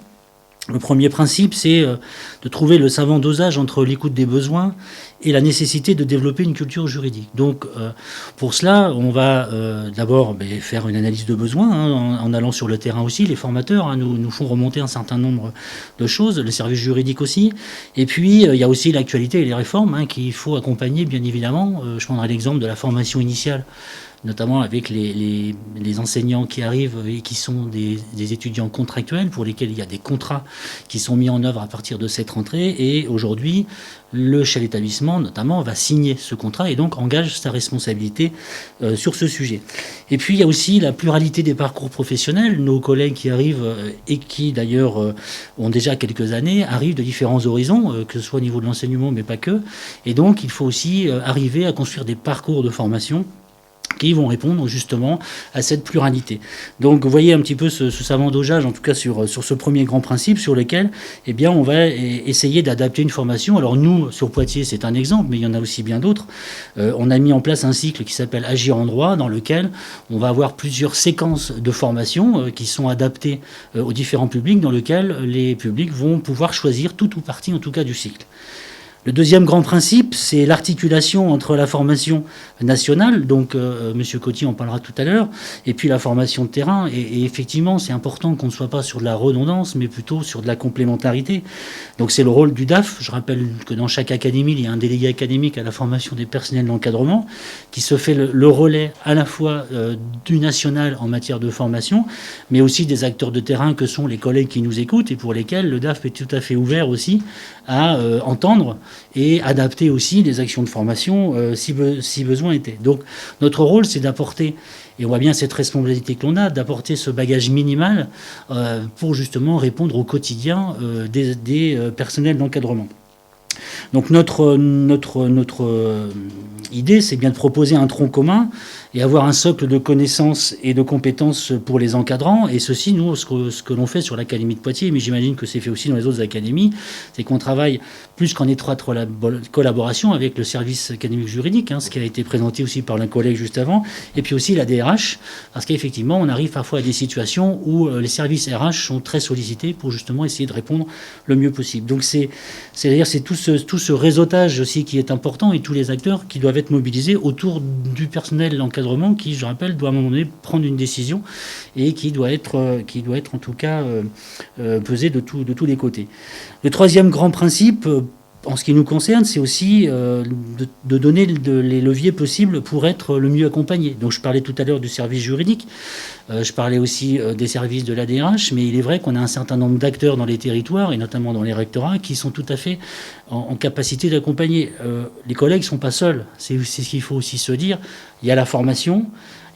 Le premier principe, c'est de trouver le savant dosage entre l'écoute des besoins et la nécessité de développer une culture juridique. Donc, pour cela, on va d'abord faire une analyse de besoins, en allant sur le terrain aussi. Les formateurs nous font remonter un certain nombre de choses, le service juridique aussi. Et puis, il y a aussi l'actualité et les réformes qu'il faut accompagner, bien évidemment. Je prendrai l'exemple de la formation initiale, notamment avec les enseignants qui arrivent et qui sont des étudiants contractuels pour lesquels il y a des contrats qui sont mis en œuvre à partir de cette rentrée. Et aujourd'hui, le chef d'établissement, notamment, va signer ce contrat et donc engage sa responsabilité sur ce sujet. Et puis, il y a aussi la pluralité des parcours professionnels. Nos collègues qui arrivent et qui, d'ailleurs, ont déjà quelques années, arrivent de différents horizons, que ce soit au niveau de l'enseignement, mais pas que. Et donc, il faut aussi arriver à construire des parcours de formation qui vont répondre justement à cette pluralité. Donc vous voyez un petit peu ce savant dosage, en tout cas sur ce premier grand principe sur lequel on va essayer d'adapter une formation. Alors nous, sur Poitiers, c'est un exemple, mais il y en a aussi bien d'autres. On a mis en place un cycle qui s'appelle Agir en droit, dans lequel on va avoir plusieurs séquences de formation qui sont adaptées aux différents publics, dans lequel les publics vont pouvoir choisir tout ou partie, en tout cas, du cycle. Le deuxième grand principe, c'est l'articulation entre la formation nationale, donc M. Coty en parlera tout à l'heure, et puis la formation de terrain. Et effectivement, c'est important qu'on ne soit pas sur de la redondance, mais plutôt sur de la complémentarité. Donc c'est le rôle du DAF. Je rappelle que dans chaque académie, il y a un délégué académique à la formation des personnels d'encadrement qui se fait le relais à la fois du national en matière de formation, mais aussi des acteurs de terrain que sont les collègues qui nous écoutent et pour lesquels le DAF est tout à fait ouvert aussi à entendre et adapter aussi les actions de formation si besoin était. Donc notre rôle, c'est d'apporter, et on voit bien cette responsabilité que l'on a, d'apporter ce bagage minimal pour justement répondre au quotidien des personnels d'encadrement. Donc notre idée, c'est bien de proposer un tronc commun et avoir un socle de connaissances et de compétences pour les encadrants. Et ceci, nous, ce que l'on fait sur l'Académie de Poitiers, mais j'imagine que c'est fait aussi dans les autres académies, c'est qu'on travaille plus qu'en étroite collaboration avec le service académique juridique, ce qui a été présenté aussi par l'un collègue juste avant, et puis aussi la DRH, parce qu'effectivement, on arrive parfois à des situations où les services RH sont très sollicités pour justement essayer de répondre le mieux possible. Donc c'est-à-dire c'est tout ce réseautage aussi qui est important et tous les acteurs qui doivent être mobilisés autour du personnel d'encadrement qui, je rappelle, doit à un moment donné prendre une décision et qui doit être en tout cas pesée de tous les côtés. Le troisième grand principe, en ce qui nous concerne, c'est aussi de donner les leviers possibles pour être le mieux accompagné. Donc je parlais tout à l'heure du service juridique, je parlais aussi des services de l'ADRH, mais il est vrai qu'on a un certain nombre d'acteurs dans les territoires, et notamment dans les rectorats, qui sont tout à fait en capacité d'accompagner. Les collègues ne sont pas seuls, c'est ce qu'il faut aussi se dire. Il y a la formation,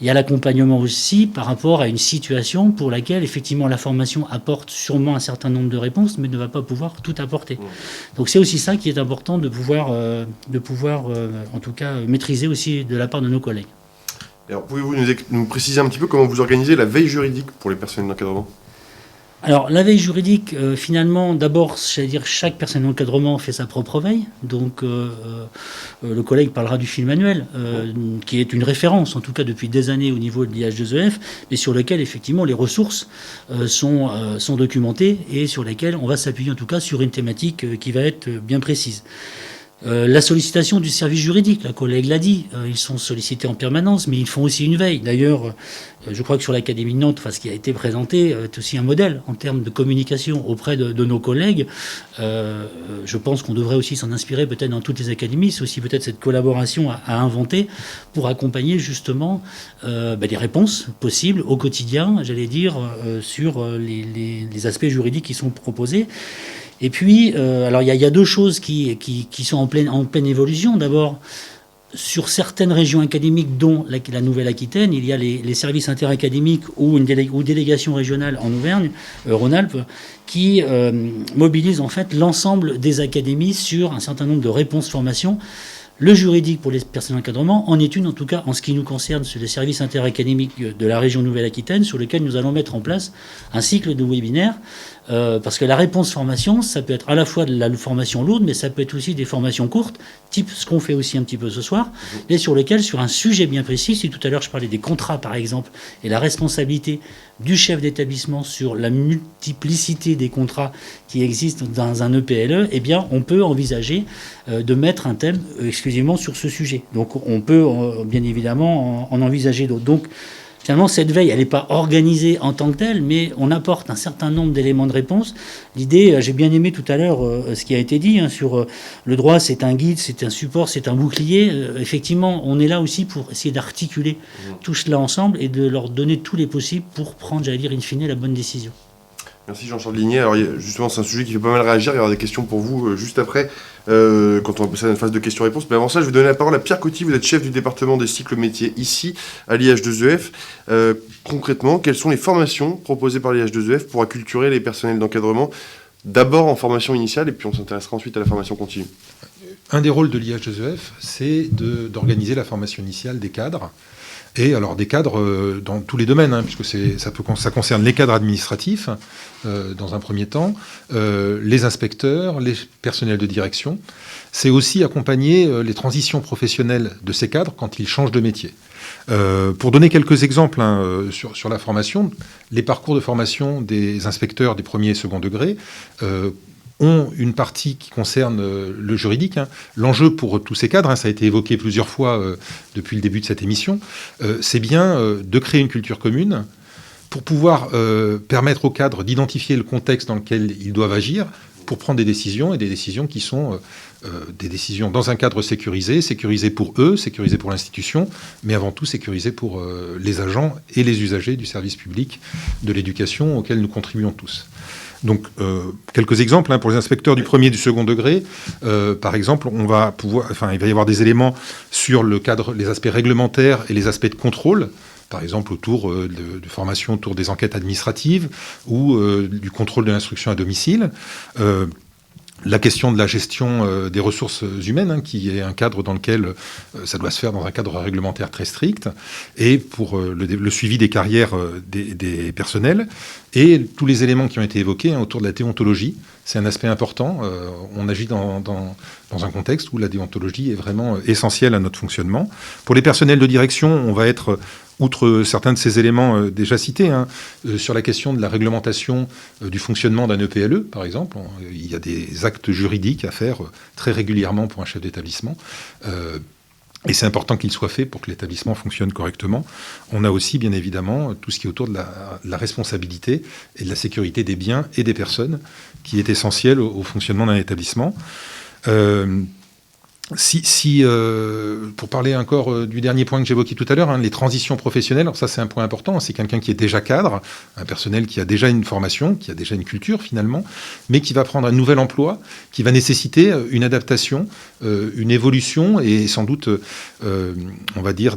il y a l'accompagnement aussi par rapport à une situation pour laquelle, effectivement, la formation apporte sûrement un certain nombre de réponses, mais ne va pas pouvoir tout apporter. Donc c'est aussi ça qui est important de pouvoir en tout cas, maîtriser aussi de la part de nos collègues. Alors, pouvez-vous nous préciser un petit peu comment vous organisez la veille juridique pour les personnels d'encadrement ? Alors, la veille juridique, finalement, d'abord, j'allais dire, chaque personne d'encadrement fait sa propre veille. Donc, le collègue parlera du film annuel, qui est une référence, en tout cas depuis des années au niveau de l'IH2EF, mais sur lequel, effectivement, les ressources sont documentées et sur lesquelles on va s'appuyer, en tout cas, sur une thématique qui va être bien précise. La sollicitation du service juridique, la collègue l'a dit, ils sont sollicités en permanence, mais ils font aussi une veille. D'ailleurs, je crois que sur l'Académie de Nantes, ce qui a été présenté est aussi un modèle en termes de communication auprès de nos collègues. Je pense qu'on devrait aussi s'en inspirer peut-être dans toutes les académies. C'est aussi peut-être cette collaboration à inventer pour accompagner justement les réponses possibles au quotidien, j'allais dire, sur les aspects juridiques qui sont proposés. Et puis, alors il y a deux choses qui sont en pleine évolution. D'abord, sur certaines régions académiques, dont la Nouvelle-Aquitaine, il y a les services interacadémiques ou délégations régionales en Auvergne, Rhône-Alpes, qui mobilisent en fait l'ensemble des académies sur un certain nombre de réponses formation. Le juridique pour les personnes d'encadrement en est une, en tout cas en ce qui nous concerne, sur les services interacadémiques de la région Nouvelle-Aquitaine, sur lequel nous allons mettre en place un cycle de webinaires. Parce que la réponse formation, ça peut être à la fois de la formation lourde, mais ça peut être aussi des formations courtes, type ce qu'on fait aussi un petit peu ce soir, et sur lesquelles, sur un sujet bien précis, si tout à l'heure je parlais des contrats par exemple, et la responsabilité du chef d'établissement sur la multiplicité des contrats qui existent dans un EPLE, eh bien on peut envisager de mettre un thème exclusivement sur ce sujet. Donc on peut bien évidemment en envisager d'autres. Donc finalement, cette veille, elle n'est pas organisée en tant que telle, mais on apporte un certain nombre d'éléments de réponse. L'idée, j'ai bien aimé tout à l'heure ce qui a été dit sur le droit, c'est un guide, c'est un support, c'est un bouclier. Effectivement, on est là aussi pour essayer d'articuler tout cela ensemble et de leur donner tous les possibles pour prendre, j'allais dire, in fine, la bonne décision. Merci Jean-Charles Ligné. Alors justement, c'est un sujet qui fait pas mal réagir. Il y aura des questions pour vous juste après, quand on va passer à une phase de questions-réponses. Mais avant ça, je vais donner la parole à Pierre Coty. Vous êtes chef du département des cycles métiers ici, à l'IH2EF. Concrètement, quelles sont les formations proposées par l'IH2EF pour acculturer les personnels d'encadrement, d'abord en formation initiale, et puis on s'intéressera ensuite à la formation continue. Un des rôles de l'IH2EF, c'est d'organiser la formation initiale des cadres. Et alors des cadres dans tous les domaines, puisque ça concerne les cadres administratifs, dans un premier temps, les inspecteurs, les personnels de direction. C'est aussi accompagner les transitions professionnelles de ces cadres quand ils changent de métier. Pour donner quelques exemples sur la formation, les parcours de formation des inspecteurs des premiers et second degrés ont une partie qui concerne le juridique. L'enjeu pour tous ces cadres, ça a été évoqué plusieurs fois depuis le début de cette émission, c'est bien de créer une culture commune pour pouvoir permettre aux cadres d'identifier le contexte dans lequel ils doivent agir pour prendre des décisions, et des décisions qui sont des décisions dans un cadre sécurisé pour eux, sécurisé pour l'institution, mais avant tout sécurisé pour les agents et les usagers du service public de l'éducation auquel nous contribuons tous. Donc, quelques exemples pour les inspecteurs du premier et du second degré. Par exemple, il va y avoir des éléments sur le cadre, les aspects réglementaires et les aspects de contrôle. Par exemple, autour de formation autour des enquêtes administratives ou du contrôle de l'instruction à domicile. La question de la gestion des ressources humaines, qui est un cadre dans lequel ça doit se faire dans un cadre réglementaire très strict, et pour le suivi des carrières des personnels, et tous les éléments qui ont été évoqués autour de la déontologie. C'est un aspect important. On agit dans un contexte où la déontologie est vraiment essentielle à notre fonctionnement. Pour les personnels de direction, on va être, outre certains de ces éléments déjà cités, sur la question de la réglementation du fonctionnement d'un EPLE, par exemple. Il y a des actes juridiques à faire très régulièrement pour un chef d'établissement. Et c'est important qu'il soit fait pour que l'établissement fonctionne correctement. On a aussi, bien évidemment, tout ce qui est autour de la responsabilité et de la sécurité des biens et des personnes, qui est essentiel au fonctionnement d'un établissement. Pour parler encore du dernier point que j'évoquais tout à l'heure, les transitions professionnelles, alors ça c'est un point important, c'est quelqu'un qui est déjà cadre, un personnel qui a déjà une formation, qui a déjà une culture finalement, mais qui va prendre un nouvel emploi, qui va nécessiter une adaptation, une évolution et sans doute, on va dire,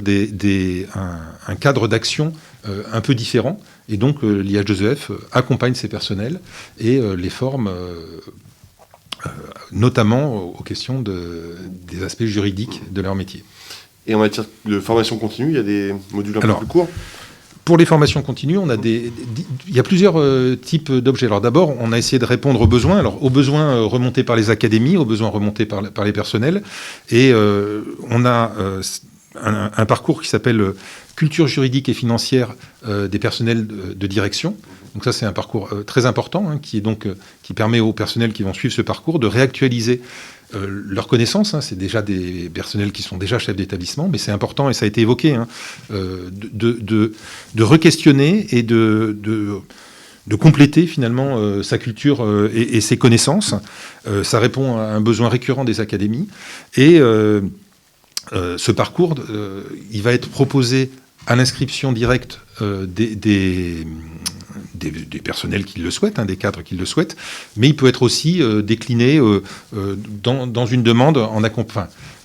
un cadre d'action un peu différent. Et donc l'IH2EF accompagne ces personnels et les forme notamment aux questions des aspects juridiques de leur métier. Et en matière de formation continue, il y a des modules un peu plus courts? Pour les formations continues, il y a plusieurs types d'objets. Alors d'abord, on a essayé de répondre aux besoins. Alors aux besoins remontés par les académies, aux besoins remontés par les personnels. Et on a un parcours qui s'appelle culture juridique et financière des personnels de direction. Donc ça, c'est un parcours très important qui permet aux personnels qui vont suivre ce parcours de réactualiser leurs connaissances. C'est déjà des personnels qui sont déjà chefs d'établissement, mais c'est important, et ça a été évoqué, de re-questionner et de compléter finalement sa culture et ses connaissances. Ça répond à un besoin récurrent des académies. Et ce parcours, il va être proposé à l'inscription directe des personnels qui le souhaitent, des cadres qui le souhaitent, mais il peut être aussi décliné dans une demande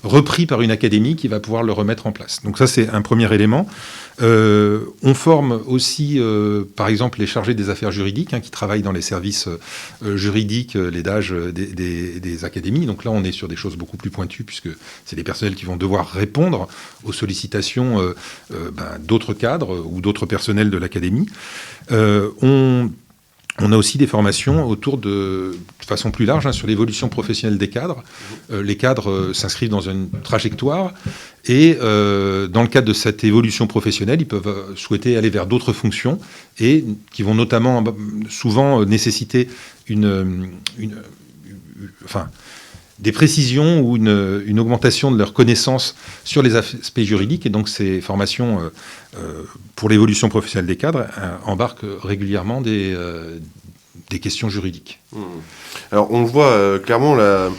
repris par une académie qui va pouvoir le remettre en place. Donc ça, c'est un premier élément. On forme aussi, par exemple, les chargés des affaires juridiques qui travaillent dans les services juridiques, les DAGE des académies. Donc là, on est sur des choses beaucoup plus pointues, puisque c'est des personnels qui vont devoir répondre aux sollicitations d'autres cadres ou d'autres personnels de l'académie. On a aussi des formations autour de façon plus large sur l'évolution professionnelle des cadres. Les cadres s'inscrivent dans une trajectoire et dans le cadre de cette évolution professionnelle, ils peuvent souhaiter aller vers d'autres fonctions et qui vont notamment souvent nécessiter des précisions ou une augmentation de leurs connaissances sur les aspects juridiques. Et donc ces formations pour l'évolution professionnelle des cadres embarquent régulièrement des questions juridiques. Alors on voit clairement la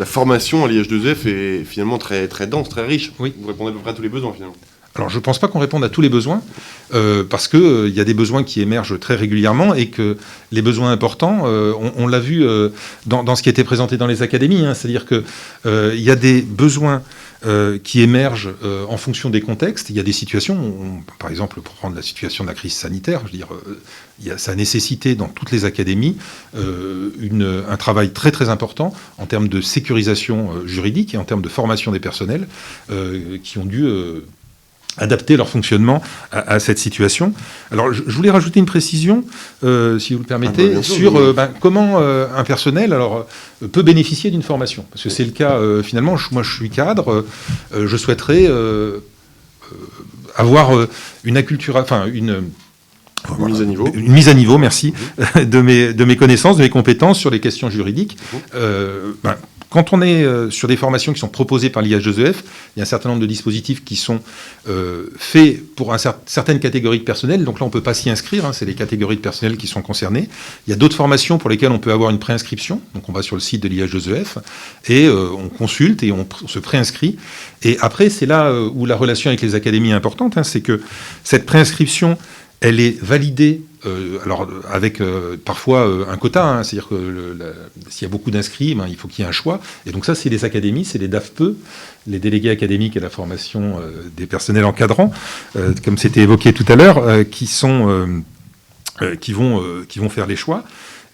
formation à l'IH2EF est finalement très, très dense, très riche. Oui. Vous répondez à peu près à tous les besoins finalement. Alors, je ne pense pas qu'on réponde à tous les besoins, parce qu'il y a des besoins qui émergent très régulièrement et que les besoins importants, on l'a vu dans ce qui a été présenté dans les académies, c'est-à-dire qu'il y a des besoins qui émergent en fonction des contextes. Il y a des situations, par exemple, pour prendre la situation de la crise sanitaire, je veux dire, ça a nécessité dans toutes les académies un travail très très important en termes de sécurisation juridique et en termes de formation des personnels qui ont dû adapter leur fonctionnement à cette situation. Alors, je voulais rajouter une précision, si vous le permettez, sur comment un personnel peut bénéficier d'une formation. Parce que c'est le cas, finalement, moi je suis cadre, je souhaiterais avoir une acculturation, une mise à niveau, merci, de mes connaissances, de mes compétences sur les questions juridiques. Quand on est sur des formations qui sont proposées par l'IH2EF, il y a un certain nombre de dispositifs qui sont faits pour certaines catégories de personnel. Donc là, on ne peut pas s'y inscrire, c'est les catégories de personnel qui sont concernées. Il y a d'autres formations pour lesquelles on peut avoir une préinscription. Donc on va sur le site de l'IH2EF et on consulte et on se préinscrit. Et après, c'est là où la relation avec les académies est importante. C'est que cette préinscription, elle est validée avec parfois un quota, c'est-à-dire que s'il y a beaucoup d'inscrits, il faut qu'il y ait un choix. Et donc ça, c'est les académies, c'est les DAFPE, les délégués académiques à la formation des personnels encadrants, comme c'était évoqué tout à l'heure, qui vont faire les choix.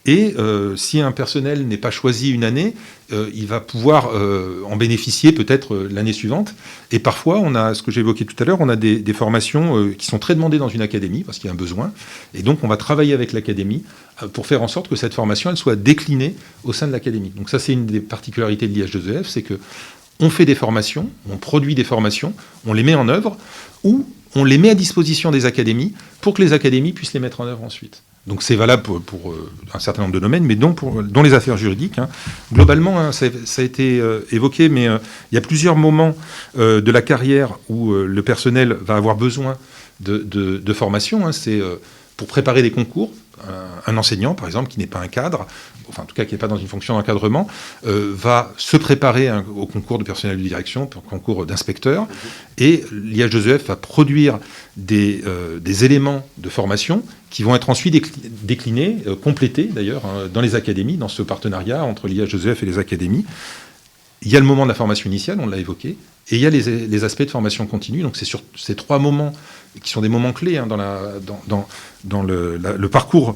Et si un personnel n'est pas choisi une année, il va pouvoir en bénéficier peut-être l'année suivante. Et parfois, on a, ce que j'ai évoqué tout à l'heure, on a des formations qui sont très demandées dans une académie, parce qu'il y a un besoin. Et donc, on va travailler avec l'académie pour faire en sorte que cette formation, elle soit déclinée au sein de l'académie. Donc ça, c'est une des particularités de l'IH2EF, c'est qu'on fait des formations, on produit des formations, on les met en œuvre, ou on les met à disposition des académies pour que les académies puissent les mettre en œuvre ensuite. Donc c'est valable pour un certain nombre de domaines, mais dont les affaires juridiques. Globalement, ça a été évoqué, mais il y a plusieurs moments de la carrière où le personnel va avoir besoin de formation. C'est pour préparer des concours, un enseignant, par exemple, qui n'est pas un cadre, enfin en tout cas qui n'est pas dans une fonction d'encadrement, va se préparer au concours de personnel de direction, au concours d'inspecteur, et l'IH2EF va produire des éléments de formation qui vont être ensuite déclinés, complétés d'ailleurs, dans les académies, dans ce partenariat entre l'IH2EF et les académies. Il y a le moment de la formation initiale, on l'a évoqué, et il y a les aspects de formation continue. Donc c'est sur ces 3 moments qui sont des moments clés dans le parcours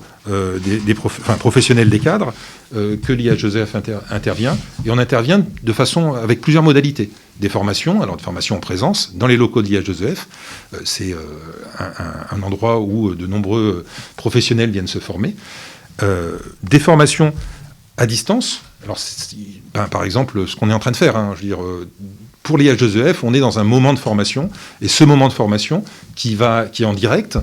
professionnel des cadres que l'IH2EF intervient. Et on intervient de façon avec plusieurs modalités. Des formations, alors de formations en présence, dans les locaux de l'IH2EF. C'est un endroit où de nombreux professionnels viennent se former. Des formations à distance. Alors, par exemple, ce qu'on est en train de faire, je veux dire, pour l'IH2EF, on est dans un moment de formation, et ce moment de formation qui est en direct,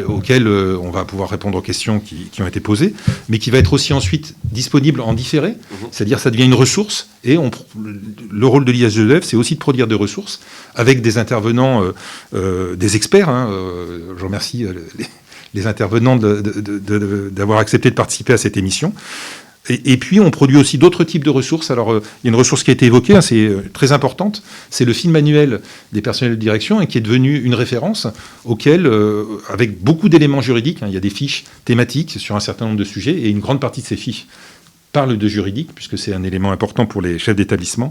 auquel on va pouvoir répondre aux questions qui ont été posées, mais qui va être aussi ensuite disponible en différé, c'est-à-dire ça devient une ressource, et le rôle de l'IH2EF, c'est aussi de produire des ressources avec des intervenants, des experts. Je remercie les intervenants d'avoir accepté de participer à cette émission. Et puis, on produit aussi d'autres types de ressources. Alors, il y a une ressource qui a été évoquée, c'est très importante, c'est le film manuel des personnels de direction, et qui est devenu une référence auquel, avec beaucoup d'éléments juridiques, il y a des fiches thématiques sur un certain nombre de sujets, et une grande partie de ces fiches parle de juridique, puisque c'est un élément important pour les chefs d'établissement.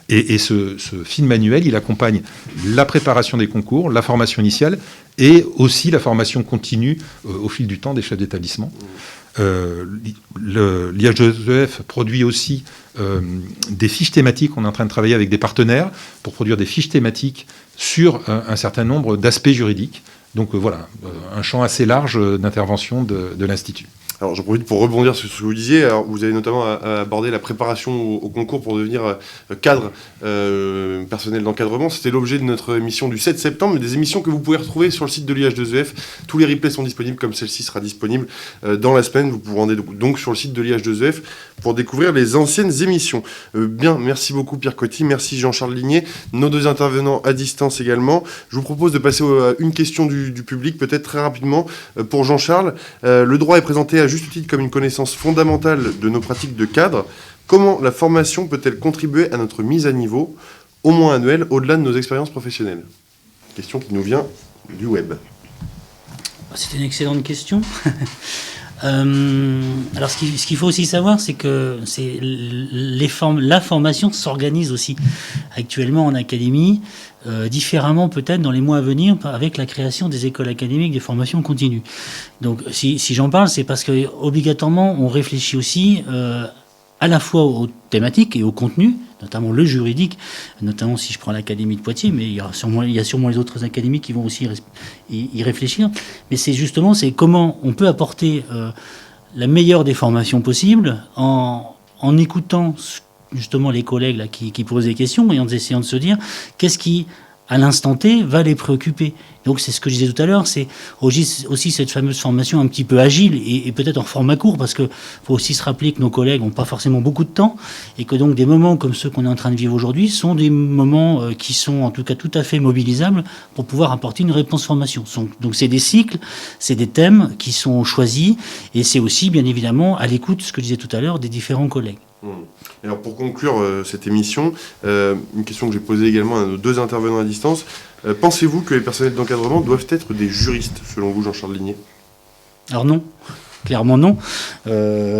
Et ce film manuel, il accompagne la préparation des concours, la formation initiale, et aussi la formation continue au fil du temps des chefs d'établissement. L'IH2EF produit aussi des fiches thématiques. On est en train de travailler avec des partenaires pour produire des fiches thématiques sur un certain nombre d'aspects juridiques. Donc voilà, un champ assez large d'intervention de l'Institut. Alors j'en profite pour rebondir sur ce que vous disiez. Alors, vous avez notamment abordé la préparation au concours pour devenir cadre personnel d'encadrement. C'était l'objet de notre émission du 7 septembre, mais des émissions que vous pouvez retrouver sur le site de l'IH2EF. Tous les replays sont disponibles, comme celle-ci sera disponible dans la semaine. Vous vous rendez donc sur le site de l'IH2EF pour découvrir les anciennes émissions. Bien, merci beaucoup Pierre Coty, merci Jean-Charles Ligné, nos 2 intervenants à distance également. Je vous propose de passer à une question du public, peut-être très rapidement. Pour Jean-Charles, le droit est présenté à juste titre comme une connaissance fondamentale de nos pratiques de cadre. Comment la formation peut-elle contribuer à notre mise à niveau, au moins annuelle, au-delà de nos expériences professionnelles? Question qui nous vient du web. C'est une excellente question. Alors, ce qu'il faut aussi savoir, c'est que la formation s'organise aussi actuellement en académie, différemment peut-être dans les mois à venir avec la création des écoles académiques des formations continues. Donc, si j'en parle, c'est parce que obligatoirement, on réfléchit aussi à la fois aux thématiques et au contenu, notamment le juridique, notamment si je prends l'Académie de Poitiers, mais il y a sûrement les autres académies qui vont aussi y réfléchir. Mais c'est comment on peut apporter la meilleure des formations possibles en écoutant justement les collègues là, qui posent des questions et en essayant de se dire qu'est-ce qui, à l'instant T, va les préoccuper. Donc c'est ce que je disais tout à l'heure, c'est aussi cette fameuse formation un petit peu agile et peut-être en format court, parce qu'il faut aussi se rappeler que nos collègues n'ont pas forcément beaucoup de temps, et que donc des moments comme ceux qu'on est en train de vivre aujourd'hui sont des moments qui sont en tout cas tout à fait mobilisables pour pouvoir apporter une réponse formation. Donc c'est des cycles, c'est des thèmes qui sont choisis, et c'est aussi bien évidemment à l'écoute, ce que je disais tout à l'heure, des différents collègues. Alors pour conclure cette émission, une question que j'ai posée également à nos 2 intervenants à distance. Pensez-vous que les personnels d'encadrement doivent être des juristes, selon vous, Jean-Charles Ligné? Alors non. Clairement non,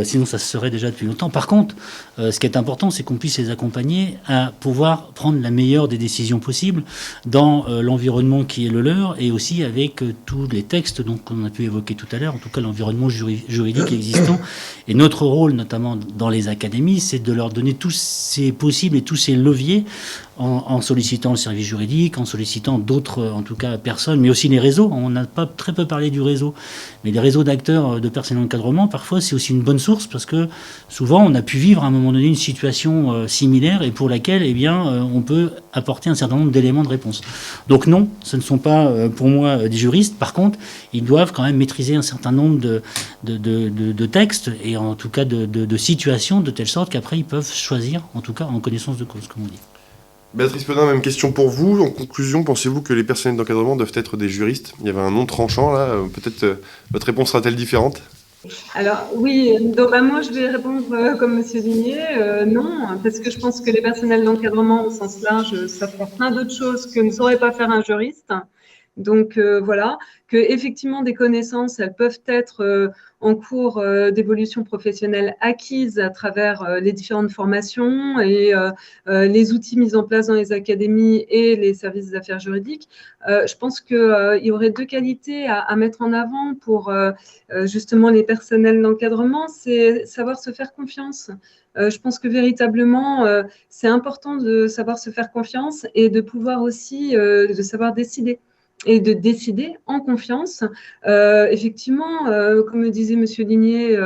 sinon ça se serait déjà depuis longtemps. Par contre, ce qui est important, c'est qu'on puisse les accompagner à pouvoir prendre la meilleure des décisions possibles dans l'environnement qui est le leur, et aussi avec tous les textes qu'on a pu évoquer tout à l'heure, en tout cas l'environnement juridique existant. Et notre rôle, notamment dans les académies, c'est de leur donner tous ces possibles et tous ces leviers en sollicitant le service juridique, en sollicitant d'autres, en tout cas, personnes, mais aussi les réseaux. On n'a pas très peu parlé du réseau, mais les réseaux d'acteurs de personnel d'encadrement, parfois, c'est aussi une bonne source, parce que souvent, on a pu vivre à un moment donné une situation similaire et pour laquelle, on peut apporter un certain nombre d'éléments de réponse. Donc non, ce ne sont pas, pour moi, des juristes. Par contre, ils doivent quand même maîtriser un certain nombre de textes et en tout cas de situations, de telle sorte qu'après, ils peuvent choisir, en tout cas, en connaissance de cause, comme on dit. Béatrice Pedin, même question pour vous. En conclusion, pensez-vous que les personnels d'encadrement doivent être des juristes? Il y avait un nom tranchant là, peut-être votre réponse sera-t-elle différente? Alors oui, donc, moi je vais répondre comme Monsieur Ligné, non, parce que je pense que les personnels d'encadrement au sens large savent faire plein d'autres choses que ne saurait pas faire un juriste. Donc voilà, que effectivement des connaissances, elles peuvent être en cours d'évolution professionnelle acquises à travers les différentes formations et les outils mis en place dans les académies et les services des affaires juridiques. Je pense qu'il y aurait deux qualités à mettre en avant pour justement les personnels d'encadrement, c'est savoir se faire confiance. Je pense que véritablement, c'est important de savoir se faire confiance et de pouvoir aussi de savoir décider et de décider en confiance. Effectivement, comme le disait Monsieur Ligné,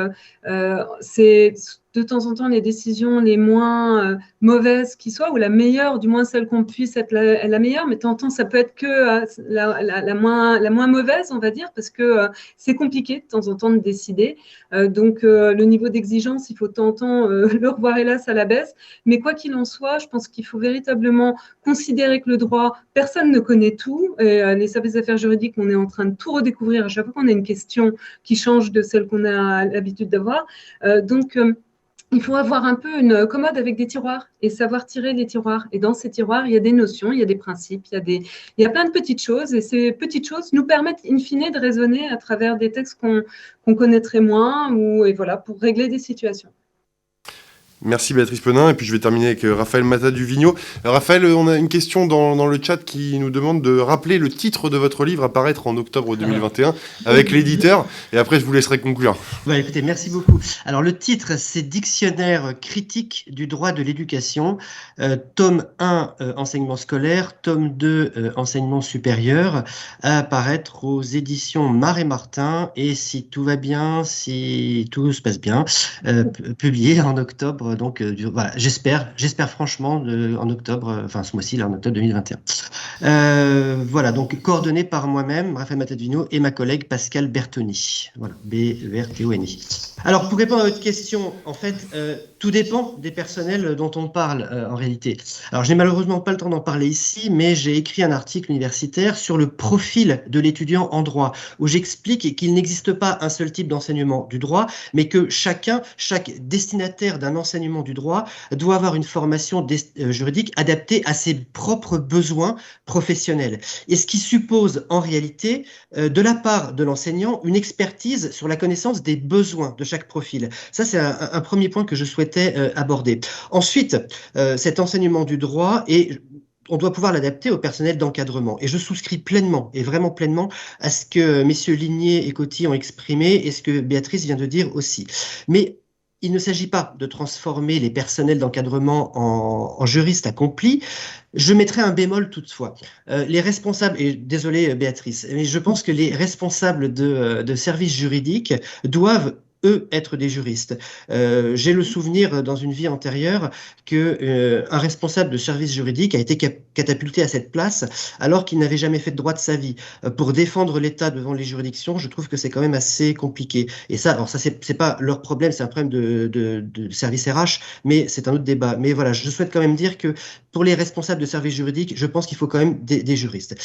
c'est de temps en temps les décisions les moins mauvaises qui soient, ou la meilleure, du moins celle qu'on puisse être la meilleure, mais de temps en temps, ça peut être que la moins mauvaise, on va dire, parce que c'est compliqué de temps en temps de décider. Donc, le niveau d'exigence, il faut de temps en temps le revoir, hélas, à la baisse. Mais quoi qu'il en soit, je pense qu'il faut véritablement considérer que le droit, personne ne connaît tout. Et les services d'affaires juridiques, on est en train de tout redécouvrir à chaque fois qu'on a une question qui change de celle qu'on a l'habitude d'avoir. Donc, il faut avoir un peu une commode avec des tiroirs et savoir tirer les tiroirs. Et dans ces tiroirs, il y a des notions, il y a des principes, il y a plein de petites choses. Et ces petites choses nous permettent, in fine, de raisonner à travers des textes qu'on connaîtrait moins, et voilà, pour régler des situations. Merci Béatrice Penin, et puis je vais terminer avec Raphaël Mata du Vigno. Raphaël, on a une question dans le chat qui nous demande de rappeler le titre de votre livre à paraître en octobre 2021 avec l'éditeur, et après je vous laisserai conclure. Écoutez, merci beaucoup. Alors le titre, c'est Dictionnaire critique du droit de l'éducation, tome 1 enseignement scolaire, tome 2 enseignement supérieur, à apparaître aux éditions Marais Martin, et si tout va bien, si tout se passe bien, publié en octobre. Donc, voilà, j'espère franchement en octobre, enfin ce mois-ci, là, en octobre 2021. Voilà, donc coordonné par moi-même, Raphaël Matadvino, et ma collègue Pascal Bertoni. Voilà, B-E-R-T-O-N-I. Alors, pour répondre à votre question, en fait, tout dépend des personnels dont on parle en réalité. Alors, je n'ai malheureusement pas le temps d'en parler ici, mais j'ai écrit un article universitaire sur le profil de l'étudiant en droit, où j'explique qu'il n'existe pas un seul type d'enseignement du droit, mais que chaque destinataire d'un enseignement du droit doit avoir une formation juridique adaptée à ses propres besoins professionnels. Et ce qui suppose en réalité, de la part de l'enseignant, une expertise sur la connaissance des besoins de chaque profil. Ça, c'est un premier point que je souhaitais aborder. Ensuite, cet enseignement du droit on doit pouvoir l'adapter au personnel d'encadrement. Et je souscris pleinement, et vraiment pleinement, à ce que messieurs Ligné et Coty ont exprimé, et ce que Béatrice vient de dire aussi. Mais il ne s'agit pas de transformer les personnels d'encadrement en juristes accomplis. Je mettrai un bémol toutefois. Les responsables, et désolé Béatrice, mais je pense que les responsables de services juridiques doivent être des juristes. J'ai le souvenir dans une vie antérieure que un responsable de service juridique a été catapulté à cette place alors qu'il n'avait jamais fait de droit de sa vie. Pour défendre l'État devant les juridictions, je trouve que c'est quand même assez compliqué. Et ça, alors ça c'est pas leur problème, c'est un problème de service RH, mais c'est un autre débat. Mais voilà, je souhaite quand même dire que pour les responsables de service juridique, je pense qu'il faut quand même des juristes.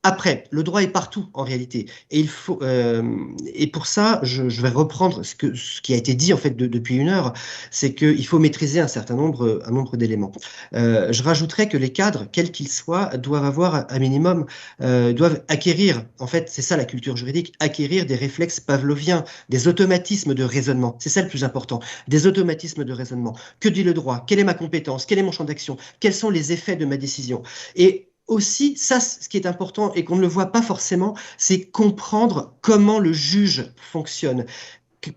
Après, le droit est partout en réalité, et il faut et pour ça, je vais reprendre ce qui a été dit en fait depuis une heure, c'est qu'il faut maîtriser un nombre d'éléments. Je rajouterais que les cadres, quels qu'ils soient, doivent avoir un minimum, doivent acquérir, en fait, c'est ça la culture juridique, acquérir des réflexes pavloviens, des automatismes de raisonnement. C'est ça le plus important, des automatismes de raisonnement. Que dit le droit? Quelle est ma compétence? Quel est mon champ d'action? Quels sont les effets de ma décision? Et aussi, ça, ce qui est important et qu'on ne le voit pas forcément, c'est comprendre comment le juge fonctionne.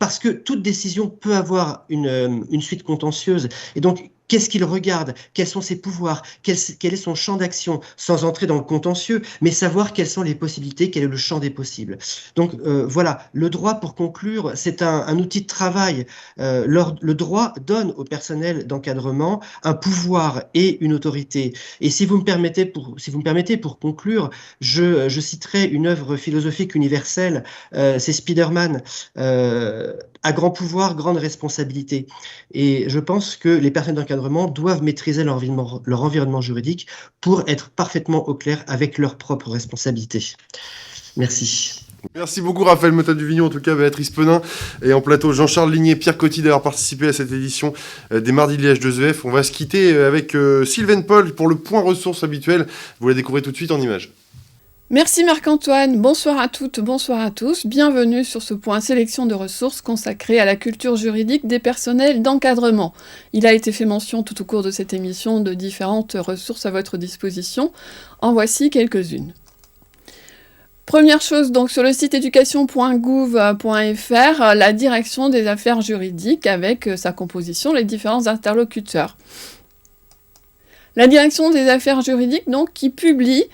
Parce que toute décision peut avoir une suite contentieuse. Et donc, qu'est-ce qu'il regarde? Quels sont ses pouvoirs? Quel est son champ d'action? Sans entrer dans le contentieux, mais savoir quelles sont les possibilités, quel est le champ des possibles. Donc voilà, le droit, pour conclure, c'est un outil de travail. Le droit donne au personnel d'encadrement un pouvoir et une autorité. Et si vous me permettez, pour conclure, je citerai une œuvre philosophique universelle, c'est Spiderman. À grand pouvoir, grande responsabilité. Et je pense que les personnes d'encadrement doivent maîtriser leur environnement juridique pour être parfaitement au clair avec leurs propres responsabilités. Merci. Merci beaucoup Raphaël Motta-Duvignon, en tout cas Béatrice Penin, et en plateau Jean-Charles Ligné, Pierre Coty d'avoir participé à cette édition des Mardis de l'IH2EF. On va se quitter avec Sylvaine Paul pour le point ressources habituel. Vous la découvrez tout de suite en images. Merci Marc-Antoine, bonsoir à toutes, bonsoir à tous, bienvenue sur ce point sélection de ressources consacré à la culture juridique des personnels d'encadrement. Il a été fait mention tout au cours de cette émission de différentes ressources à votre disposition, en voici quelques-unes. Première chose, donc sur le site éducation.gouv.fr, la direction des affaires juridiques avec sa composition, les différents interlocuteurs. La direction des affaires juridiques, donc, qui publie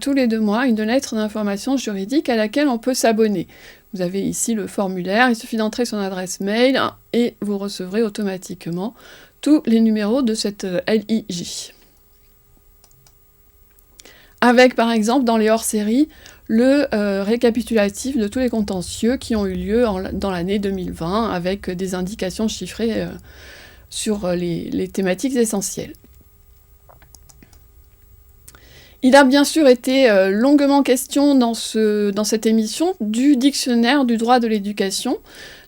tous les 2 mois une lettre d'information juridique à laquelle on peut s'abonner. Vous avez ici le formulaire, il suffit d'entrer son adresse mail et vous recevrez automatiquement tous les numéros de cette LIJ. Avec par exemple dans les hors-séries le récapitulatif de tous les contentieux qui ont eu lieu dans l'année 2020 avec des indications chiffrées sur les thématiques essentielles. Il a bien sûr été longuement question dans cette émission du dictionnaire du droit de l'éducation,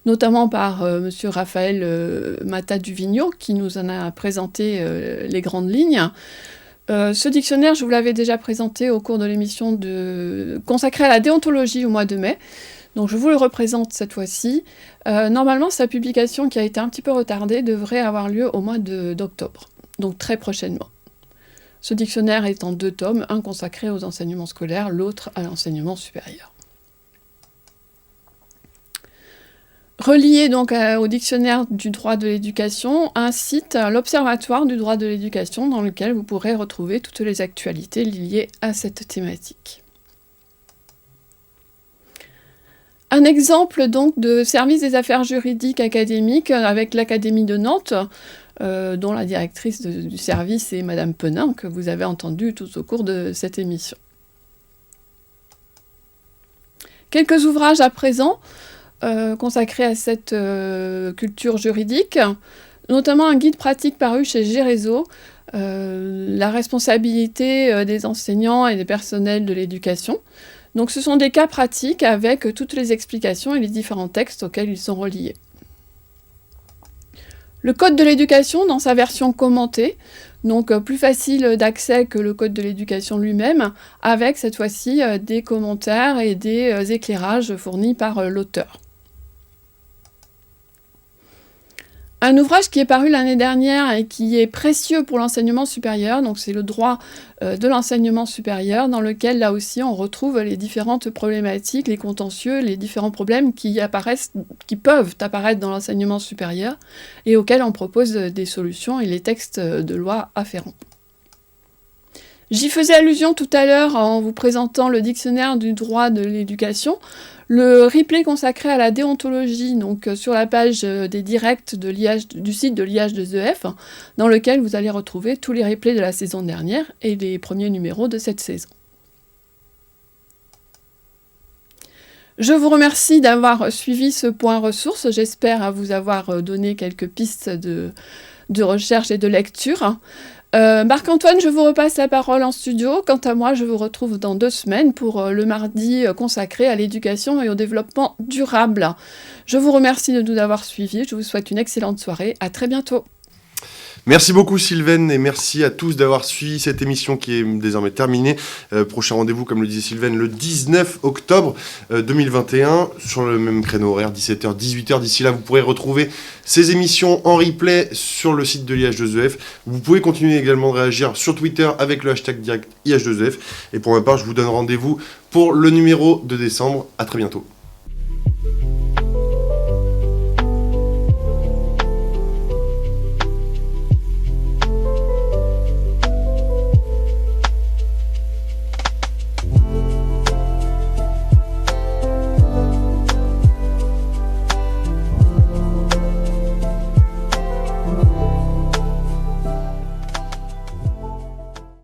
notamment par M. Raphaël Motta-Duvignon, qui nous en a présenté les grandes lignes. Ce dictionnaire, je vous l'avais déjà présenté au cours de l'émission consacrée à la déontologie au mois de mai, donc je vous le représente cette fois-ci. Normalement, sa publication, qui a été un petit peu retardée, devrait avoir lieu au mois d'octobre, donc très prochainement. Ce dictionnaire est en 2 tomes, un consacré aux enseignements scolaires, l'autre à l'enseignement supérieur. Relié donc au dictionnaire du droit de l'éducation, un site, l'Observatoire du droit de l'éducation, dans lequel vous pourrez retrouver toutes les actualités liées à cette thématique. Un exemple donc de service des affaires juridiques académiques avec l'Académie de Nantes, dont la directrice du service est Madame Penin, que vous avez entendu tout au cours de cette émission. Quelques ouvrages à présent consacrés à cette culture juridique, notamment un guide pratique paru chez Gérézo, la responsabilité des enseignants et des personnels de l'éducation. Donc ce sont des cas pratiques avec toutes les explications et les différents textes auxquels ils sont reliés. Le Code de l'éducation dans sa version commentée, donc plus facile d'accès que le Code de l'éducation lui-même, avec cette fois-ci des commentaires et des éclairages fournis par l'auteur. Un ouvrage qui est paru l'année dernière et qui est précieux pour l'enseignement supérieur, donc c'est le droit de l'enseignement supérieur, dans lequel là aussi on retrouve les différentes problématiques, les contentieux, les différents problèmes qui peuvent apparaître dans l'enseignement supérieur et auxquels on propose des solutions et les textes de loi afférents. J'y faisais allusion tout à l'heure en vous présentant le dictionnaire du droit de l'éducation. Le replay consacré à la déontologie, donc sur la page des directs du site de l'IH2EF, dans lequel vous allez retrouver tous les replays de la saison dernière et les premiers numéros de cette saison. Je vous remercie d'avoir suivi ce point ressources. J'espère vous avoir donné quelques pistes de recherche et de lecture. Marc-Antoine, je vous repasse la parole en studio. Quant à moi, je vous retrouve dans 2 semaines pour le mardi consacré à l'éducation et au développement durable. Je vous remercie de nous avoir suivis. Je vous souhaite une excellente soirée. À très bientôt. Merci beaucoup Sylvaine et merci à tous d'avoir suivi cette émission qui est désormais terminée. Prochain rendez-vous, comme le disait Sylvaine, le 19 octobre 2021 sur le même créneau horaire, 17h, 18h. D'ici là, vous pourrez retrouver ces émissions en replay sur le site de l'IH2EF. Vous pouvez continuer également de réagir sur Twitter avec le hashtag direct IH2EF. Et pour ma part, je vous donne rendez-vous pour le numéro de décembre. À très bientôt.